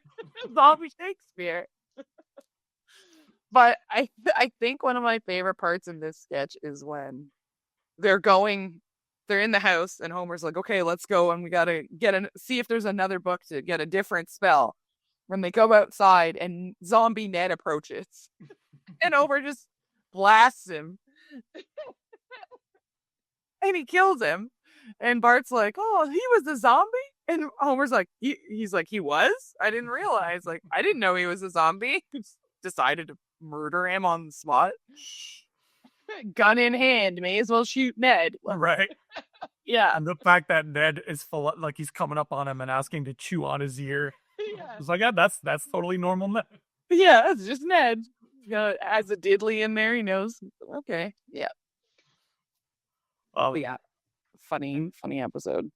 zombie Shakespeare. But I think one of my favorite parts in this sketch is when they're in the house and Homer's like, okay, let's go, and we gotta see if there's another book to get a different spell. When they go outside and zombie Ned approaches, and Homer just blasts him, and he kills him. And Bart's like, oh, he was a zombie? And Homer's like, he's like, he was? I didn't realize. Like, I didn't know he was a zombie. Decided to murder him on the spot. Gun in hand, may as well shoot Ned. Right. Yeah. And the fact that Ned is full of, like, he's coming up on him and asking to chew on his ear. Yeah. It's like, yeah, that's totally normal Ned. Yeah, it's just Ned. Has a diddly in there, he knows. Okay. Yeah. Oh yeah. Funny episode.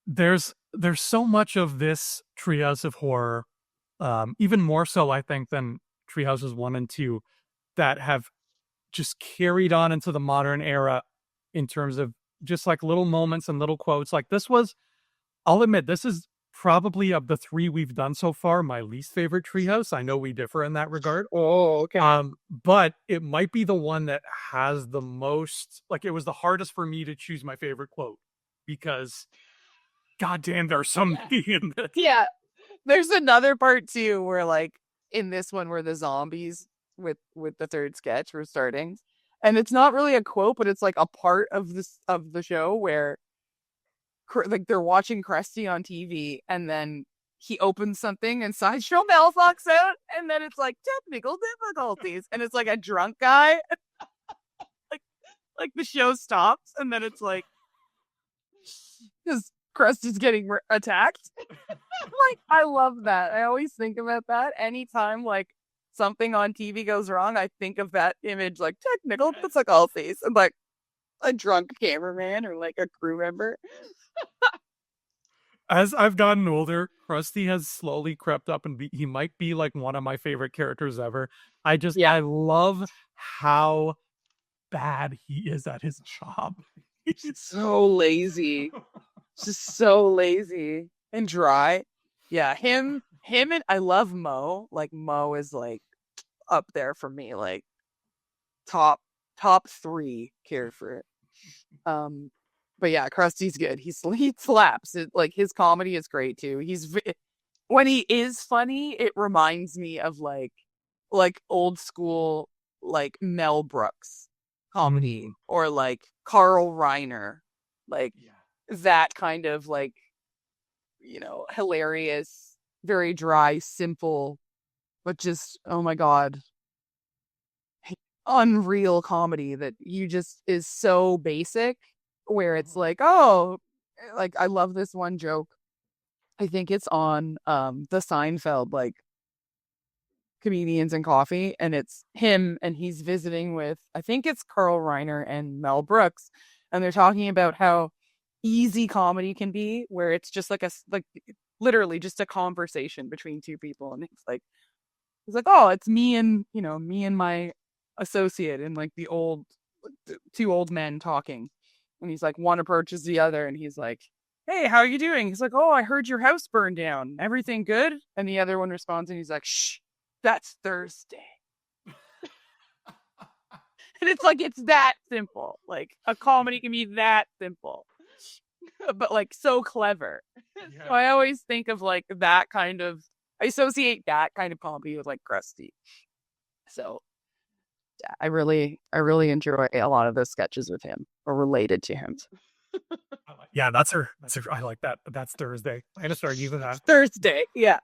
There's so much of this Treehouse of Horror, even more so, I think, than Treehouses 1 and 2, that have just carried on into the modern era in terms of just like little moments and little quotes. Like, this was, I'll admit, this is probably of the three we've done so far, my least favorite Treehouse. I know we differ in that regard. Oh, okay. But it might be the one that has the most, like, it was the hardest for me to choose my favorite quote because goddamn, there's some in this. Yeah. There's another part too where like in this one where the zombies with the third sketch we're starting. And it's not really a quote, but it's like a part of this of the show where like they're watching Krusty on TV and then he opens something and Sideshow Mel walks out and then it's like technical difficulties and it's like a drunk guy. like the show stops and then it's like because Krusty's getting attacked. Like I love that. I always think about that anytime like something on TV goes wrong. I think of that image like technical difficulties and like a drunk cameraman or like a crew member. As I've gotten older, Krusty has slowly crept up and he might be like one of my favorite characters ever. I love how bad he is at his job. He's so lazy. Just so lazy and dry. Yeah, him and I love Mo. Like Mo is like up there for me, like top 3 character. But yeah, Krusty's good. He slaps. It, like his comedy is great too. When he is funny, it reminds me of like old school like Mel Brooks comedy or like Carl Reiner, like that kind of like hilarious, very dry, simple, but just oh my god, unreal comedy that you just is so basic where it's like, oh, like I love this one joke. I think it's on the Seinfeld like comedians and coffee and it's him and he's visiting with I think it's Carl Reiner and Mel Brooks and they're talking about how easy comedy can be where it's just like literally just a conversation between two people and it's like oh it's me and my associate and like the two old men talking and he's like one approaches the other and he's like hey how are you doing he's like oh I heard your house burned down everything good and the other one responds and he's like shh that's Thursday. And it's like it's that simple like a comedy can be that simple but like so clever. So I always think of like that kind of I associate that kind of comedy with like Krusty. So yeah, I really enjoy a lot of those sketches with him or related to him. Yeah, that's her. I like that. That's Thursday. I had to start using that. Thursday, yeah.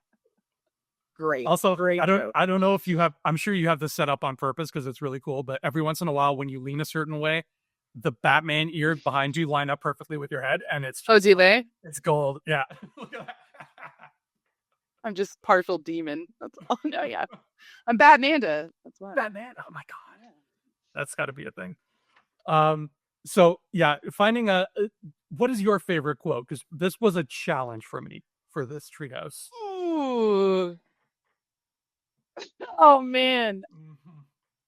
Great. Also, great. I don't know if you have. I'm sure you have this set up on purpose because it's really cool. But every once in a while, when you lean a certain way, the Batman ear behind you line up perfectly with your head, and it's do they? It's gold. Yeah. I'm just partial demon. That's all. No, yeah. I'm Batmanda. That's why. Batman. Oh my god, that's got to be a thing. So yeah, finding what is your favorite quote? Because this was a challenge for me for this Treehouse. Ooh. Oh man. Mm-hmm.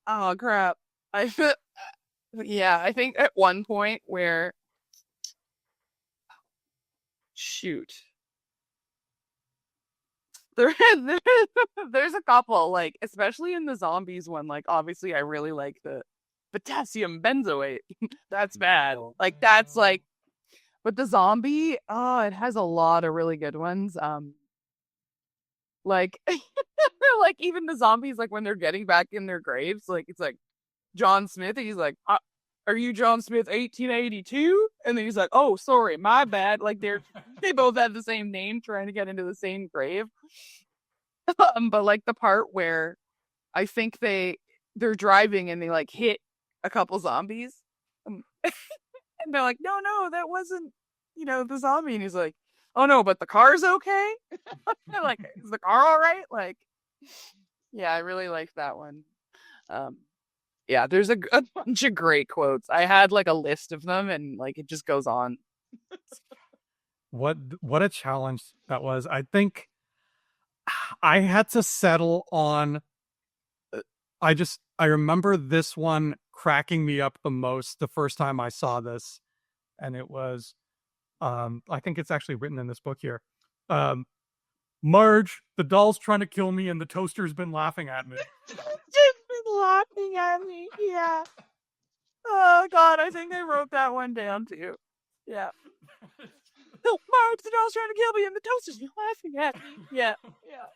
Oh crap. I think at one point where shoot. There's a couple, like, especially in the zombies one, like, obviously I really like the potassium benzoate. That's bad. Like, that's like, but the zombie, oh, it has a lot of really good ones. Like, like even the zombies, like when they're getting back in their graves, like, it's like John Smith, he's like, are you John Smith 1882? And then he's like, oh, sorry, my bad. Like they both had the same name trying to get into the same grave. But like the part where I think they're driving and they like hit a couple zombies. And they're like, no, that wasn't, the zombie. And he's like, oh no, but the car's okay? They're like, is the car all right? Like, yeah, I really liked that one. Yeah, there's a bunch of great quotes. I had like a list of them and like it just goes on. What a challenge that was. I think I had to settle on I remember this one cracking me up the most the first time I saw this, and it was I think it's actually written in this book here. Um, Marge, the doll's trying to kill me, and the toaster's been laughing at me. Just been laughing at me. Yeah. Oh God, I think I wrote that one down too. Yeah. No, Marge, the doll's trying to kill me, and the toaster's been laughing at me. Yeah. Yeah.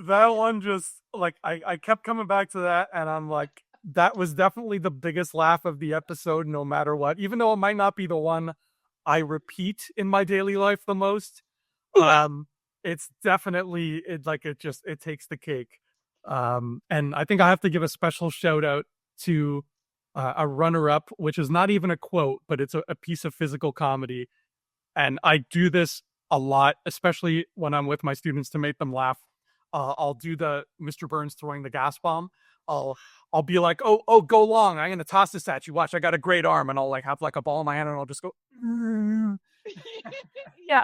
That one just like I kept coming back to that, and I'm like, that was definitely the biggest laugh of the episode, no matter what. Even though it might not be the one I repeat in my daily life the most, it's definitely it takes the cake. And I think I have to give a special shout out to a runner up, which is not even a quote, but it's a piece of physical comedy. And I do this a lot, especially when I'm with my students to make them laugh. I'll do the Mr. Burns throwing the gas bomb. I'll be like, oh, go long. I'm gonna toss this at you. Watch, I got a great arm, and I'll like have like a ball in my hand, and I'll just go. Yeah.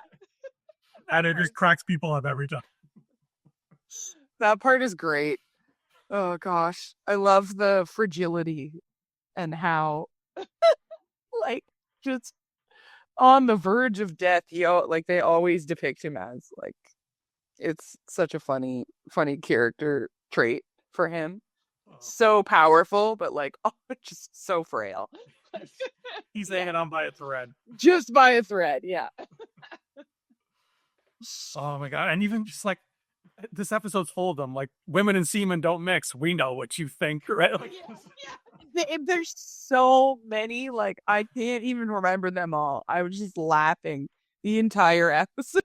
And it just cracks people up every time. That part is great. Oh gosh, I love the fragility and how, like, just on the verge of death. Like they always depict him as like it's such a funny character trait for him. So powerful, but like just so frail. He's hanging on by a thread. Just by a thread, yeah. Oh my god! And even just like this episode's full of them. Like women and semen don't mix. We know what you think, right? Like, There's so many. Like I can't even remember them all. I was just laughing the entire episode.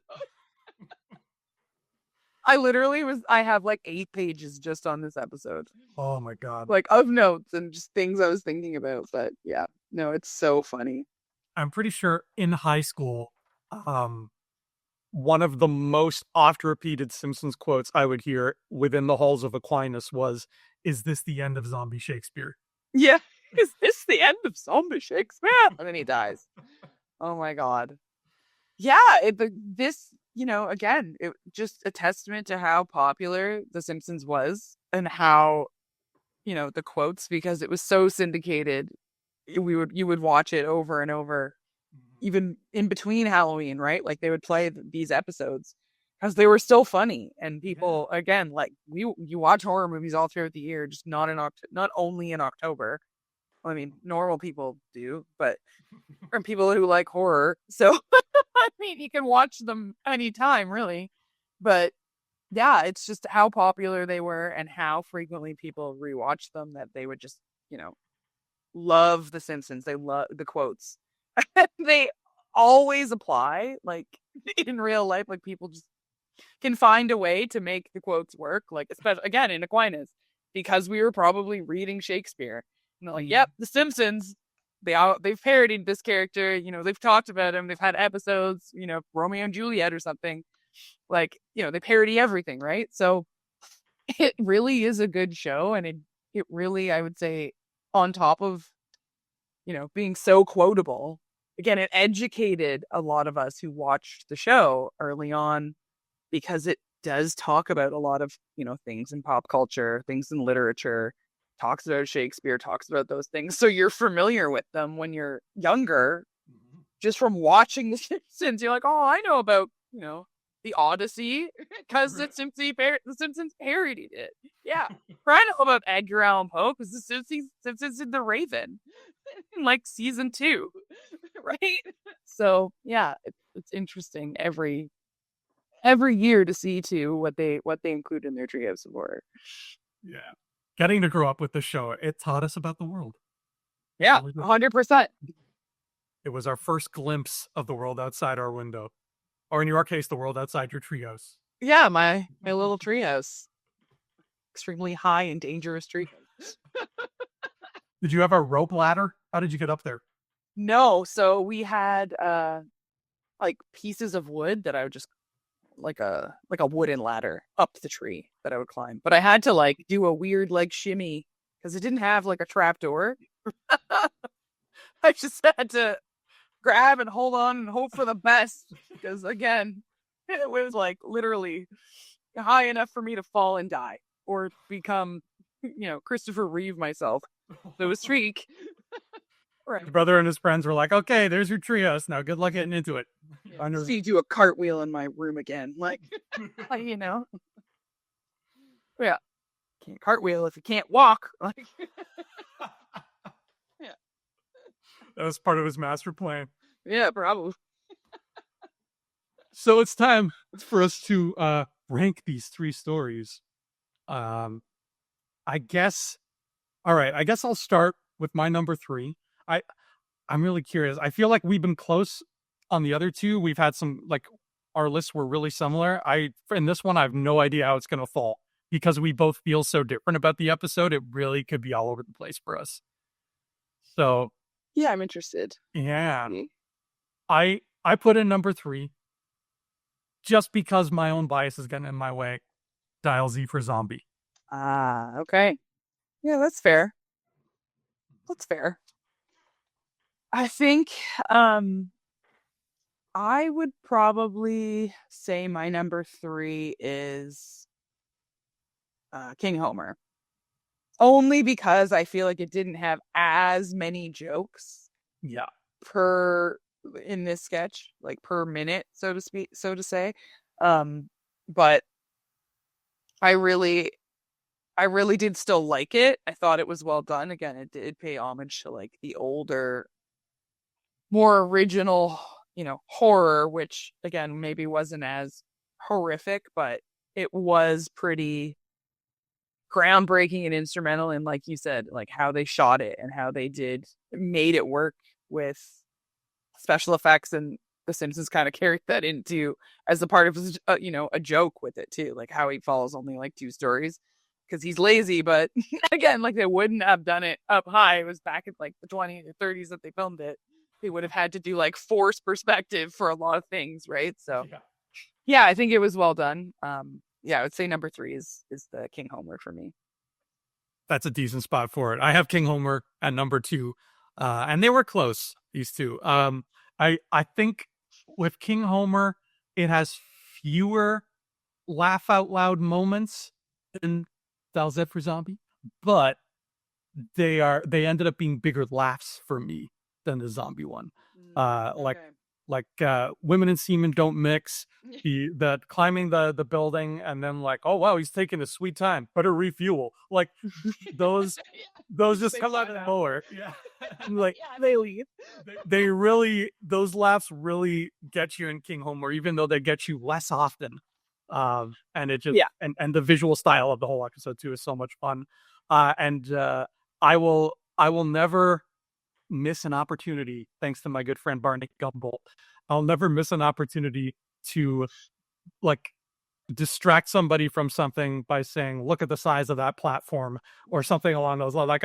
I have like 8 pages just on this episode. Oh my god. Like of notes and just things I was thinking about. But yeah, no, it's so funny. I'm pretty sure in high school, one of the most oft repeated Simpsons quotes I would hear within the halls of Aquinas was, "Is this the end of zombie Shakespeare?" Yeah. Is this the end of zombie Shakespeare? And then he dies. Oh my god. Yeah, this, again, it just a testament to how popular The Simpsons was and how, the quotes, because it was so syndicated. You would watch it over and over, even in between Halloween, right? Like they would play these episodes because they were still funny, and people again, like you watch horror movies all throughout the year, just not only in October. I mean, normal people do, but from people who like horror. So, I mean, you can watch them anytime, really. But yeah, it's just how popular they were and how frequently people rewatch them that they would just, love The Simpsons. They love the quotes. They always apply, like in real life. Like people just can find a way to make the quotes work. Like, especially again in Aquinas, because we were probably reading Shakespeare. And they're like, yep, The Simpsons, they've parodied this character, they've talked about him, they've had episodes, Romeo and Juliet or something. Like, they parody everything, right? So it really is a good show, and it really, I would say, on top of, being so quotable, again, it educated a lot of us who watched the show early on, because it does talk about a lot of, things in pop culture, things in literature, talks about Shakespeare, talks about those things. So you're familiar with them when you're younger, just from watching The Simpsons. You're like, oh, I know about, the Odyssey, because the Simpsons parodied it. Yeah. I know about Edgar Allan Poe because the Simpsons did The Raven in like season 2. Right? So yeah, it's interesting every year to see too what they include in their Treehouse of Horror. Yeah. Getting to grow up with the show, it taught us about the world. Yeah, 100%. It was our first glimpse of the world outside our window. Or in your case, the world outside your treehouse. Yeah, my little treehouse. Extremely high and dangerous treehouse. Did you have a rope ladder? How did you get up there? No, so we had like pieces of wood that I would just like a wooden ladder up the tree that I would climb. But I had to like do a weird like shimmy because it didn't have like a trap door. I just had to grab and hold on and hope for the best, because again, it was like literally high enough for me to fall and die or become, Christopher Reeve myself. So it was streak. Right. His brother and his friends were like, "Okay, there's your treehouse. Now, good luck getting into it." Yeah. Under, See you do a cartwheel in my room again. You know, yeah, can't cartwheel if you can't walk. Like, yeah, that was part of his master plan. yeah, probably. So it's time for us to rank these three stories. Um, I guess. All right. I guess I'll start with my number three. I I'm really curious. I feel like we've been close on the other two. We've had some like our lists were really similar. I in this one I have no idea how it's going to fall because we both feel so different about the episode. It really could be all over the place for us. So Yeah, I'm interested. yeah, Mm. I put in number three just because my own bias is getting in my way. Dial Z for zombie. Ah, okay. Yeah, that's fair. That's fair. I think um I would probably say my number three is King Homer. Only because I feel like it didn't have as many jokes Yeah. per in this sketch, like per minute, so to speak, so to say. Um, but I really I really did still like it. I thought it was well done. Again, it did pay homage to like the older, more original, horror, which again maybe wasn't as horrific, but it was pretty groundbreaking and instrumental in, like you said, like how they shot it and how they made it work with special effects. And The Simpsons kind of carried that into as a part of a joke with it too, like how he follows only like two stories because he's lazy. But again, like they wouldn't have done it up high. It was back in like the 20s or 30s that they filmed it. They would have had to do like force perspective for a lot of things, right? So Yeah. yeah, I think it was well done. Yeah, I would say number three is the King Homer for me. That's a decent spot for it. I have King Homer at number two, and they were close. These two. I think with King Homer, it has fewer laugh out loud moments than Dalzet for Zombie, but they ended up being bigger laughs for me than the zombie one. Like Okay. women and semen don't mix. The climbing the building and then like, oh wow, he's taking a sweet time. Better refuel. Like those those just They come out fly of out. nowhere. Yeah. Like Yeah, they leave. they really those laughs really get you in King Homer, even though they get you less often. And it just Yeah. and the visual style of the whole episode too is so much fun. And I will never miss an opportunity, thanks to my good friend Barney Gumbolt. I'll never miss an opportunity to like distract somebody from something by saying, "Look at the size of that platform," or something along those lines. Like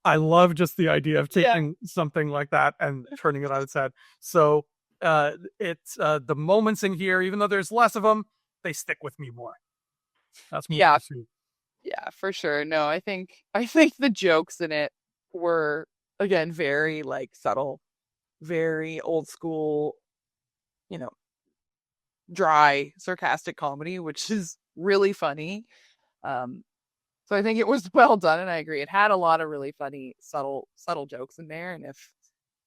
I love just the idea of Yeah. taking something like that and turning it on its head. So it's the moments in here, even though there's less of them, they stick with me more. That's more Yeah, pursuit. yeah, for sure. No, I think the jokes in it were again very like subtle, very old school, you know, dry, sarcastic comedy, which is really funny. Um, so I think it was well done, and I agree. It had a lot of really funny, subtle jokes in there. And if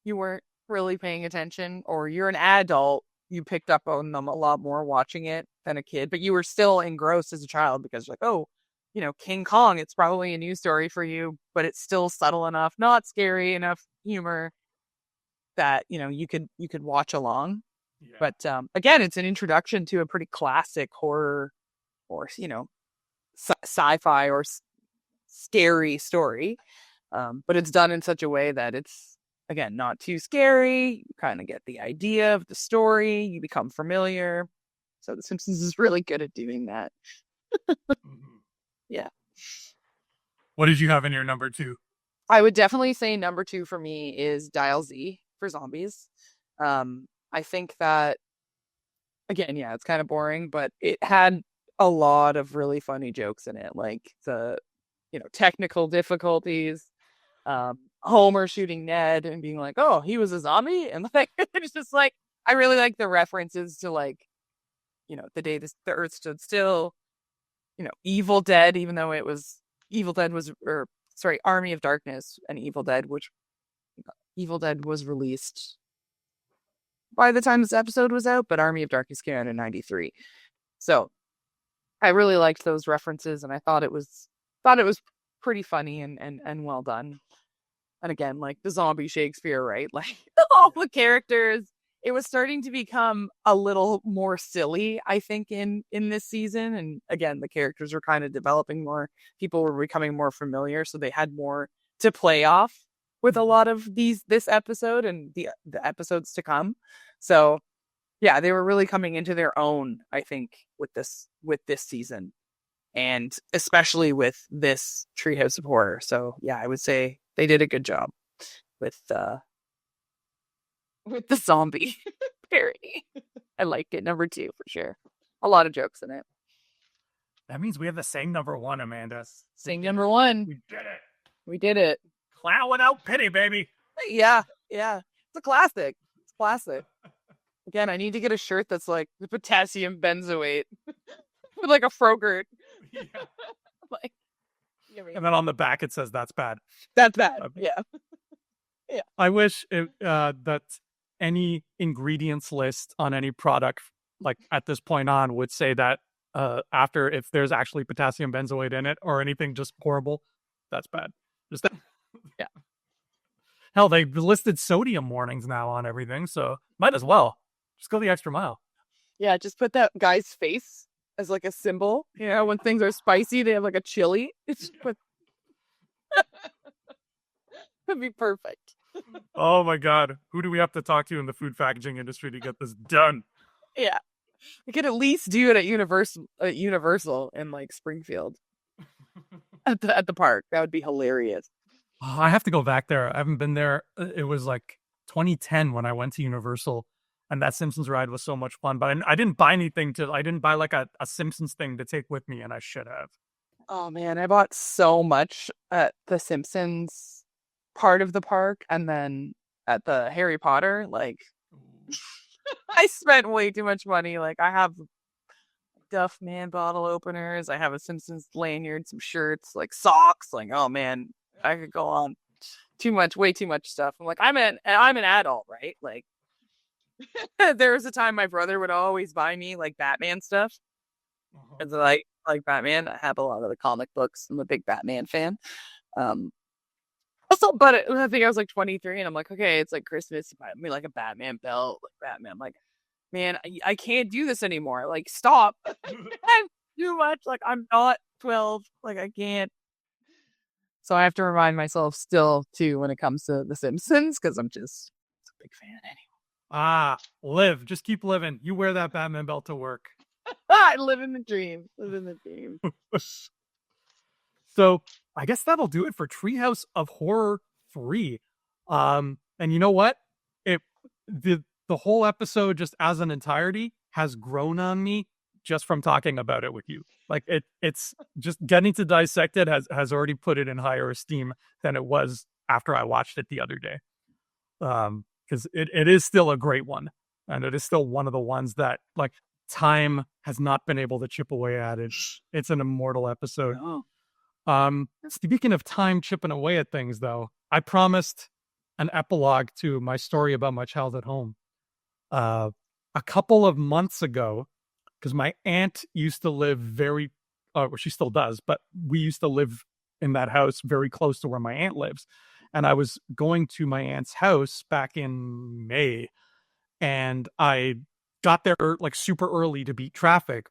you weren't really paying attention, or you're an adult, you picked up on them a lot more watching it than a kid, but you were still engrossed as a child because like, oh, King Kong, it's probably a new story for you, but it's still subtle enough, not scary enough humor that, you could watch along. Yeah. But again, it's an introduction to a pretty classic horror or, sci-fi or scary story. But it's done in such a way that it's, again, not too scary. You kind of get the idea of the story, you become familiar. So The Simpsons is really good at doing that. Mhm. Yeah. What did you have in your number two? I would definitely say number two for me is Dial Z for zombies. I think that, again, yeah, it's kind of boring, but it had a lot of really funny jokes in it, like the, technical difficulties, Homer shooting Ned and being like, "Oh, he was a zombie," and like it's just like I really like the references to like, the day the Earth stood still, Evil Dead, even though it was Evil Dead was, or sorry, Army of Darkness and Evil Dead, which Evil Dead was released by the time this episode was out, but Army of Darkness came out in 93. So I really liked those references, and I thought it was pretty funny and well done. And again, like the zombie Shakespeare, right? Like all the characters, it was starting to become a little more silly, I think, in this season. And again, the characters were kind of developing more. People were becoming more familiar, so they had more to play off with a lot of this episode and the episodes to come. So yeah, they were really coming into their own, I think, with this season, and especially with this Treehouse of Horror. So yeah, I would say they did a good job with the zombie parody. I like it. Number 2 for sure. A lot of jokes in it. That means we have the same number 1, Amanda. Same number 1. We did it. We did it. Clown without pity, baby. Yeah. It's a classic. It's classic. Again, I need to get a shirt that's like the potassium benzoate with like a Frogurt. Yeah. Like, and then on the back it says that's bad. That's bad. Yeah. I wish that any ingredients list on any product, like at this point on, would say that after, if there's actually potassium benzoate in it or anything just horrible, that's bad. Just that. Yeah. Hell, they listed sodium warnings now on everything, so might as well just go the extra mile. Yeah, just put that guy's face as like a symbol. You know, when things are spicy, they have like a chili. It's put. Would be perfect. Oh my god, who do we have to talk to in the food packaging industry to get this done? Yeah, we could at least do it at Universal in like Springfield at the park. That would be hilarious. Oh, I have to go back there. I haven't been there. It was like 2010 when I went to Universal, and that Simpsons ride was so much fun. But I didn't buy anything I didn't buy like a Simpsons thing to take with me, and I should have. Oh man, I bought so much at the Simpsons part of the park, and then at the Harry Potter, like I spent way too much money. Like I have Duff Man bottle openers, I have a Simpsons lanyard, some shirts, like socks. Like, oh man, I could go on. Way too much stuff. I'm like, I'm an adult, right? Like there was a time my brother would always buy me like Batman stuff. Because I like Batman. I have a lot of the comic books. I'm a big Batman fan. Also, but I think I was like 23, and I'm like, okay, it's like Christmas. Buy me like a Batman belt, like Batman. I'm like, man, I can't do this anymore. Like, stop. Too much. Like, I'm not 12. Like, I can't. So I have to remind myself still too when it comes to The Simpsons, because I'm just a big fan anyway. Live. Just keep living. You wear that Batman belt to work. I live in the dream. Live in the dream. So I guess that'll do it for Treehouse of Horror 3. And you know what? The whole episode just as an entirety has grown on me just from talking about it with you. Like it's just getting to dissect it has already put it in higher esteem than it was after I watched it the other day. Because it is still a great one, and it is still one of the ones that like time has not been able to chip away at it. It's an immortal episode. Speaking of time chipping away at things, though, I promised an epilogue to my story about my childhood home. A couple of months ago, because my aunt used to live well, she still does, but we used to live in that house very close to where my aunt lives. And I was going to my aunt's house back in May, and I got there like super early to beat traffic.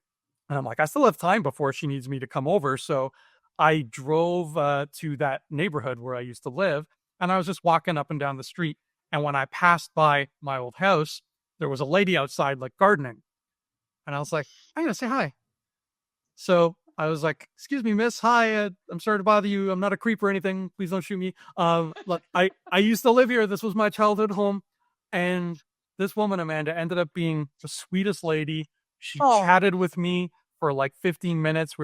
And I'm like, I still have time before she needs me to come over. So I drove to that neighborhood where I used to live, and I was just walking up and down the street. And when I passed by my old house, there was a lady outside like gardening. And I was like, I'm going to say hi. So I was like, excuse me, miss. Hi, I'm sorry to bother you. I'm not a creep or anything. Please don't shoot me. Look, I used to live here. This was my childhood home. And this woman, Amanda, ended up being the sweetest lady. She chatted with me for like 15 minutes.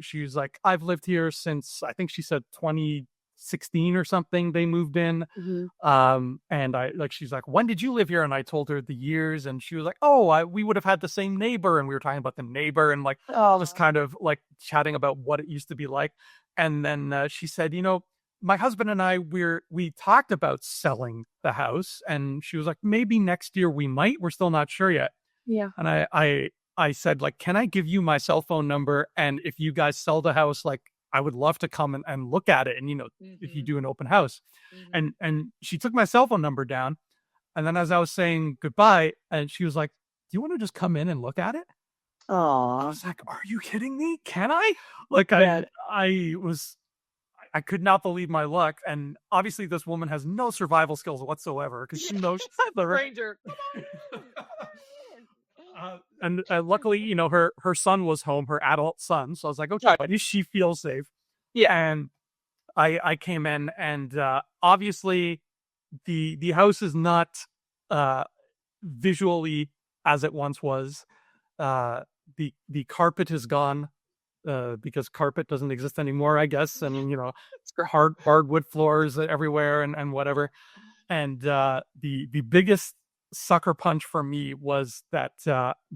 She was like, I've lived here since, I think she said 2016 or something. They moved in. Mm-hmm. And she's like, when did you live here? And I told her the years, and she was like, we would have had the same neighbor. And we were talking about the neighbor and just kind of like chatting about what it used to be like. And then she said, my husband and I, we talked about selling the house, and she was like, maybe next year we might. We're still not sure yet. Yeah. And I said, like, can I give you my cell phone number? And if you guys sell the house, like, I would love to come and look at it. And, if you do an open house. And she took my cell phone number down. And then as I was saying goodbye, and she was like, do you want to just come in and look at it? I Aw. was like, are you kidding me? Can I? Like, Yeah. I could not believe my luck. And obviously this woman has no survival skills whatsoever because she knows Stranger. and luckily, her son was home, her adult son. So I was like, okay, at least she feels safe. Yeah. And I came in, and obviously the house is not visually as it once was. The carpet is gone because carpet doesn't exist anymore, I guess. And hardwood floors everywhere and whatever. And the biggest sucker punch for me was that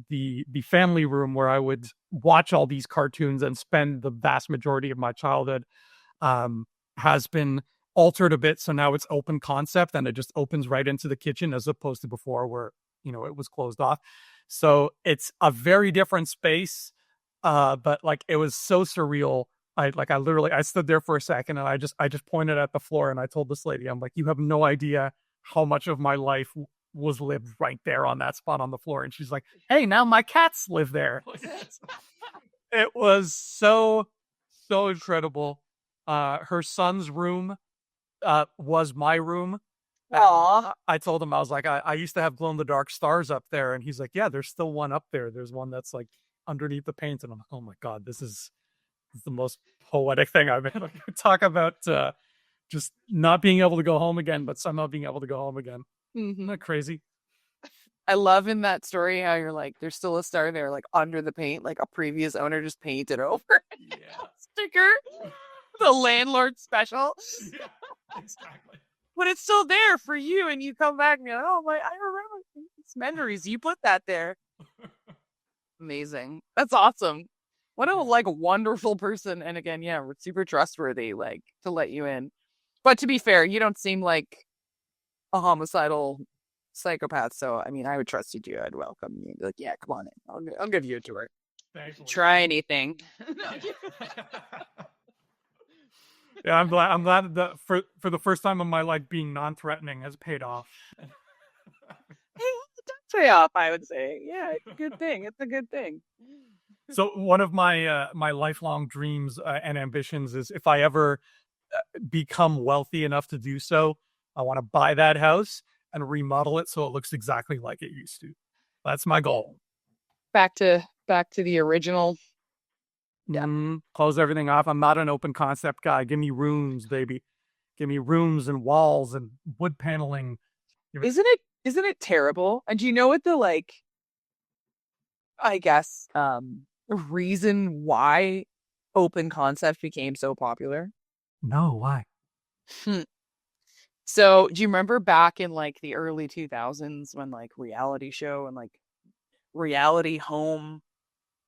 the family room where I would watch all these cartoons and spend the vast majority of my childhood has been altered a bit. So now it's open concept, and it just opens right into the kitchen as opposed to before where it was closed off. So it's a very different space, but like it was so surreal. I stood there for a second, and I just pointed at the floor, and I told this lady, I'm like, you have no idea how much of my life was lived right there on that spot on the floor. And she's like, hey, now my cats live there. It was so incredible. Her son's room was my room. Aw. I told him, I was like, I used to have glow in the dark stars up there. And he's like, yeah, there's still one up there. There's one that's like underneath the paint. And I'm like, oh my God, this is the most poetic thing I've ever talk about. Just not being able to go home again, but somehow being able to go home again. Isn't that crazy? I love in that story how you're like, there's still a star there, like under the paint, like a previous owner just painted over. Yeah. Sticker. The landlord special. Yeah, exactly. But it's still there for you, and you come back and you're like, oh my, I remember these memories. You put that there. Amazing. That's awesome. What a wonderful person. And again, yeah, we're super trustworthy, like to let you in. But to be fair, you don't seem like a homicidal psychopath. So I mean, I would trust you too. I'd welcome you. Be like, yeah, come on in. I'll give you a tour. Thankfully. Try anything. Yeah, I'm glad that for the first time in my life, being non-threatening has paid off. Hey, it does pay off, I would say. Yeah, it's a good thing. It's a good thing. So one of my my lifelong dreams and ambitions is, if I ever become wealthy enough to do so, I want to buy that house and remodel it so it looks exactly like it used to. That's my goal. Back to the original. Yeah. Close everything off. I'm not an open concept guy. Give me rooms, baby. Give me rooms and walls and wood paneling. Isn't it terrible? And do you know what the I guess reason why open concept became so popular? No, why? So do you remember back in like the early 2000s when like reality show and like reality home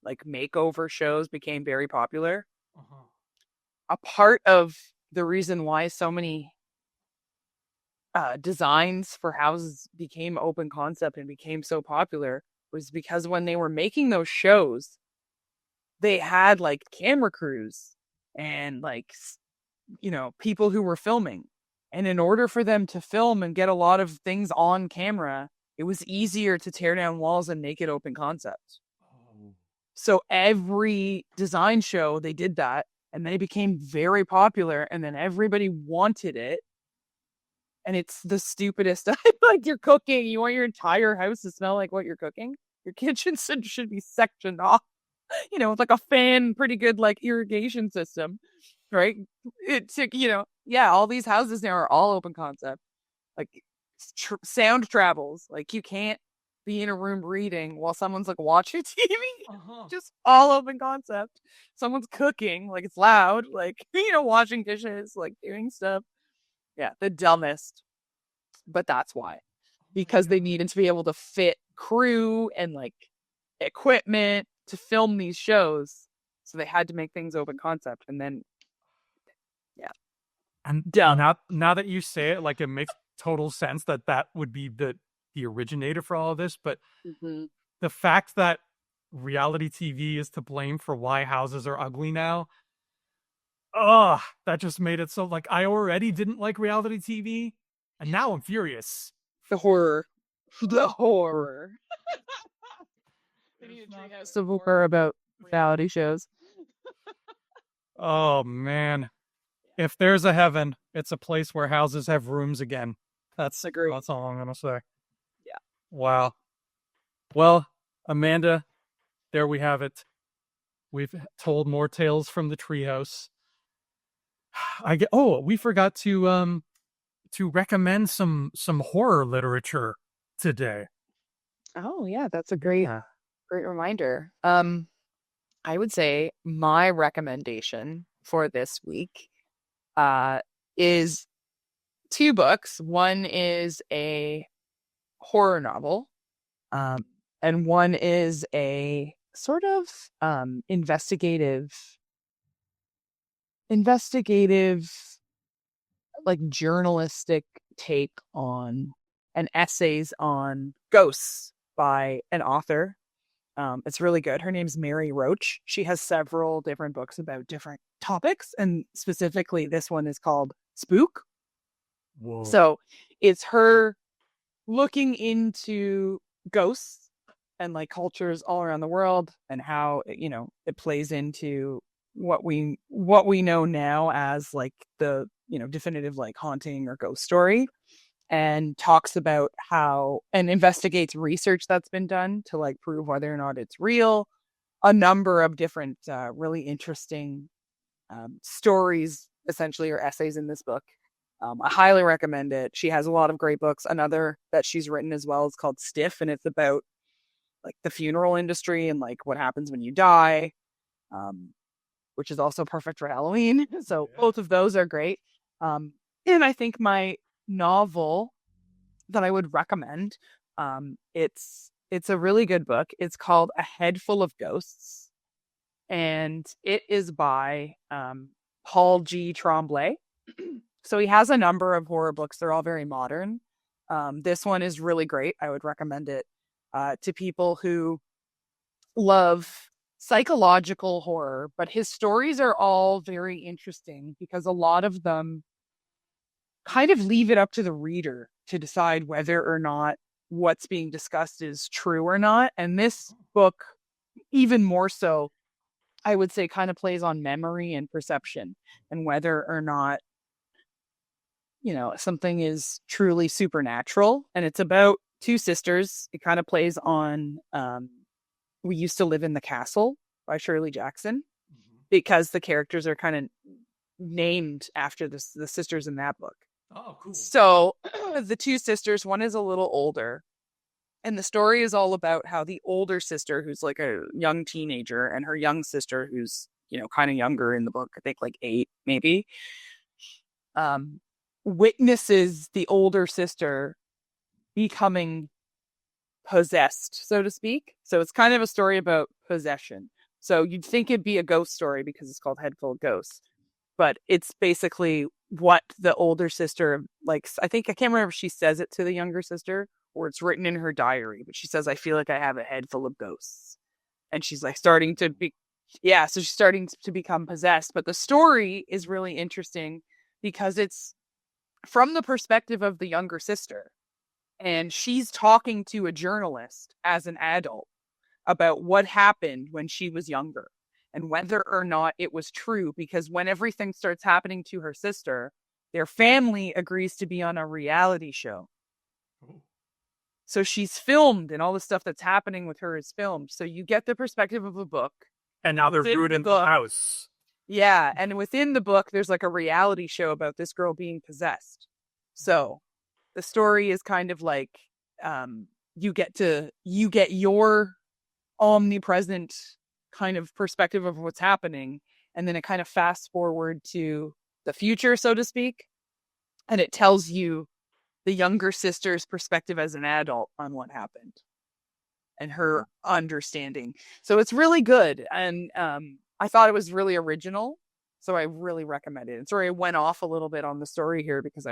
like makeover shows became very popular? A part of the reason why so many designs for houses became open concept and became so popular was because when they were making those shows, they had like camera crews and like people who were filming. And in order for them to film and get a lot of things on camera, it was easier to tear down walls and make it open concept. So every design show, they did that, and then it became very popular, and then everybody wanted it. And it's the stupidest. Like you're cooking, you want your entire house to smell like what you're cooking. Your kitchen should be sectioned off, with like a fan, pretty good like irrigation system, right? It's yeah, all these houses now are all open concept. Like sound travels. Like you can't be in a room reading while someone's like watching TV. Just all open concept. Someone's cooking, like it's loud, like washing dishes, like doing stuff. Yeah, the dumbest. But that's why. Because they needed to be able to fit crew and like equipment to film these shows. So they had to make things open concept. And then And Dumb. now that you say it, like it makes total sense that that would be the originator for all of this. But Hmm. the fact that reality TV is to blame for why houses are ugly now, ugh, that just made it so like I already didn't like reality TV, and now I'm furious. The horror. The horror. We need It's a not Treehouse of horror about reality shows. Oh man. If there's a heaven, it's a place where houses have rooms again. Agree. That's all I'm gonna say. Yeah. Wow. Well, Amanda, there we have it. We've told more tales from the treehouse. We forgot to recommend some horror literature today. Oh yeah, that's a great Yeah. great reminder. I would say my recommendation for this week uh is two books. One is a horror novel, um, and one is a sort of investigative like journalistic take on and essays on ghosts by an author. It's really good. Her name's Mary Roach. She has several different books about different topics, and specifically this one is called Spook. Whoa. So it's her looking into ghosts and like cultures all around the world and how it plays into what we know now as like the definitive like haunting or ghost story, and talks about how and investigates research that's been done to like prove whether or not it's real. A number of different really interesting stories essentially or essays in this book. I highly recommend it. She has a lot of great books. Another that she's written as well is called Stiff, and it's about like the funeral industry and like what happens when you die, um, which is also perfect for Halloween. So Yeah. both of those are great. And I think my novel that I would recommend, it's a really good book. It's called A Head Full of Ghosts, and it is by Paul G. Tremblay. So he has a number of horror books. They're all very modern. This one is really great. I would recommend it to people who love psychological horror, but his stories are all very interesting because a lot of them kind of leave it up to the reader to decide whether or not what's being discussed is true or not. And this book, even more so, I would say, kind of plays on memory and perception and whether or not something is truly supernatural. And it's about two sisters. It kind of plays on We Used to Live in the Castle by Shirley Jackson, Mhm. because the characters are kind of named after the sisters in that book. Oh, cool. So the two sisters, one is a little older, and the story is all about how the older sister, who's like a young teenager, and her young sister, who's kind of younger in the book, I think like 8 maybe, um, witnesses the older sister becoming possessed, so to speak. So it's kind of a story about possession. So you'd think it'd be a ghost story because it's called Head Full of Ghosts, but it's basically what the older sister likes. I think I can't remember if she says it to the younger sister or it's written in her diary, but she says, "I feel like I have a head full of ghosts," and she's like starting to be, yeah. So she's starting to become possessed. But the story is really interesting because it's from the perspective of the younger sister, and she's talking to a journalist as an adult about what happened when she was younger and whether or not it was true. Because when everything starts happening to her sister, their family agrees to be on a reality show. Cool. So she's filmed, and all the stuff that's happening with her is filmed. So you get the perspective of a book. And now they're Within ruining the book, house. yeah. And within the book, there's like a reality show about this girl being possessed. So the story is kind of like you get your omnipresent kind of perspective of what's happening, and then it kind of fast forward to the future, so to speak, and it tells you the younger sister's perspective as an adult on what happened and her understanding. So it's really good, and I thought it was really original. So I really recommend it. And sorry, I went off a little bit on the story here because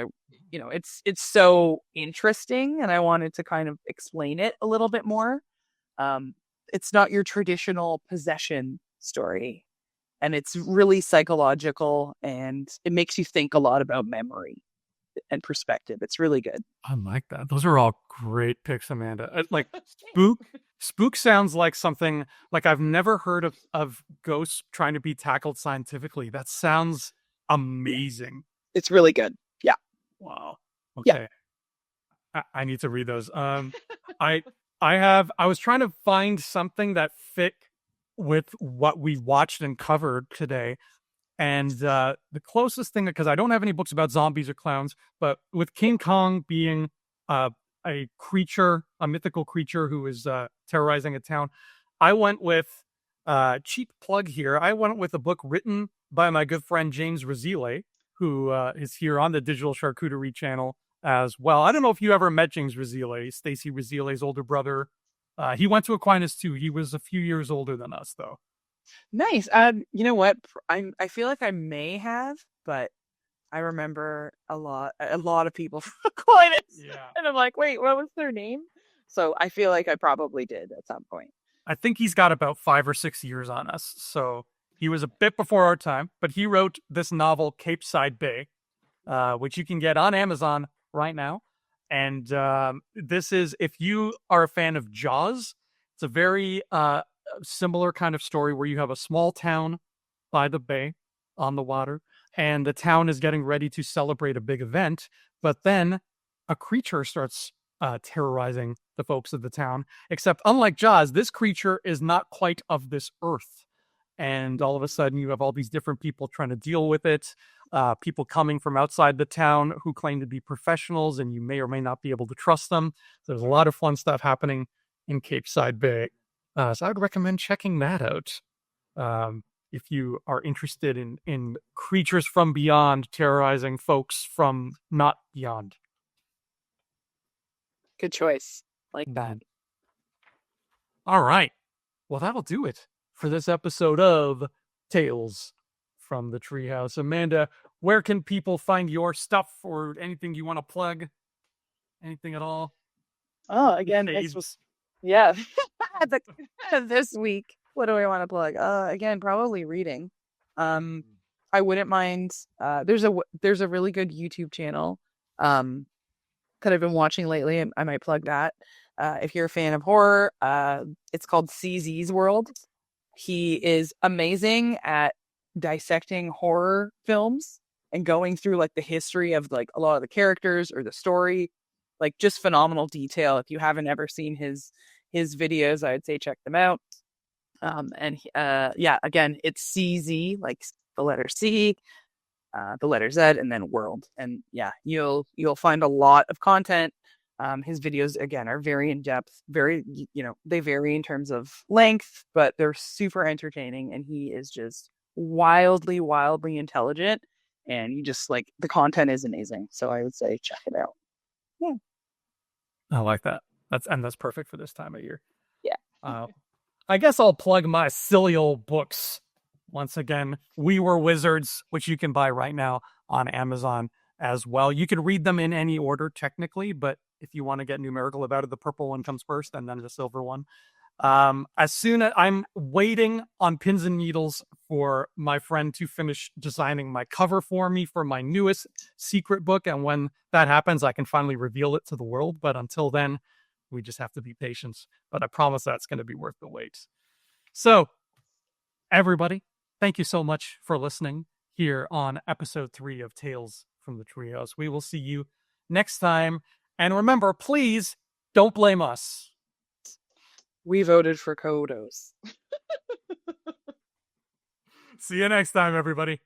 it's so interesting and I wanted to kind of explain it a little bit more. Um, it's not your traditional possession story, and it's really psychological and it makes you think a lot about memory and perspective. It's really good. I like that. Those are all great picks, Amanda. Like spook. Spook sounds like something like I've never heard of ghosts trying to be tackled scientifically. That sounds amazing. It's really good. Yeah. Wow. Yeah. Okay. I need to read those. I I was trying to find something that fit with what we watched and covered today. And the closest thing, because I don't have any books about zombies or clowns, but with King Kong being uh, a creature, a mythical creature who is terrorizing a town, I went with cheap plug here. I went with a book written by my good friend James Razile, who is here on the Digital Charcuterie channel as well. I don't know if you ever met James Razile, Stacy Razile's older brother. He went to Aquinas too. He was a few years older than us, though. Nice. You know what? I feel like I may have, but I remember a lot of people from Aquinas. Yeah. And I'm like, wait, what was their name? So I feel like I probably did at some point. I think he's got about 5 or 6 years on us. So he was a bit before our time, but he wrote this novel, Cape Side Bay, which you can get on Amazon right now. And this is, if you are a fan of Jaws, it's a very similar kind of story where you have a small town by the bay on the water, and the town is getting ready to celebrate a big event. But then a creature starts terrorizing the folks of the town. Except, unlike Jaws, this creature is not quite of this earth. And all of a sudden, you have all these different people trying to deal with it. People coming from outside the town who claim to be professionals, and you may or may not be able to trust them. There's a lot of fun stuff happening in Cape Side Bay. So I would recommend checking that out. If you are interested in creatures from beyond terrorizing folks from not beyond. Good choice. Like that. All right. Well, that'll do it for this episode of Tales from the Treehouse. Amanda, where can people find your stuff or anything you want to plug? Anything at all? Oh, again, yeah. This week, what do I want to plug? Again, probably reading. I wouldn't mind. There's a really good YouTube channel that I've been watching lately. I might plug that. If you're a fan of horror, it's called CZ's World. He is amazing at dissecting horror films and going through like the history of like a lot of the characters or the story, like just phenomenal detail. If you haven't ever seen his videos, I would say check them out. Yeah, again, it's CZ, like the letter C, the letter Z, and then world. And yeah, you'll find a lot of content. His videos again are very in depth, very, they vary in terms of length, but they're super entertaining. And he is just wildly, wildly intelligent. And you just like the content is amazing. So I would say check it out. Yeah. I like that. That's perfect for this time of year. Yeah. I guess I'll plug my silly old books. Once again, We Were Wizards, which you can buy right now on Amazon as well. You can read them in any order, technically, but if you want to get numerical about it, the purple one comes first and then the silver one. As soon as I'm waiting on pins and needles for my friend to finish designing my cover for me for my newest secret book. And when that happens, I can finally reveal it to the world. But until then, we just have to be patient. But I promise that's going to be worth the wait. So, everybody, thank you so much for listening here on episode 3 of Tales from the Treehouse. We will see you next time. And remember, please don't blame us. We voted for Kodos. See you next time, everybody.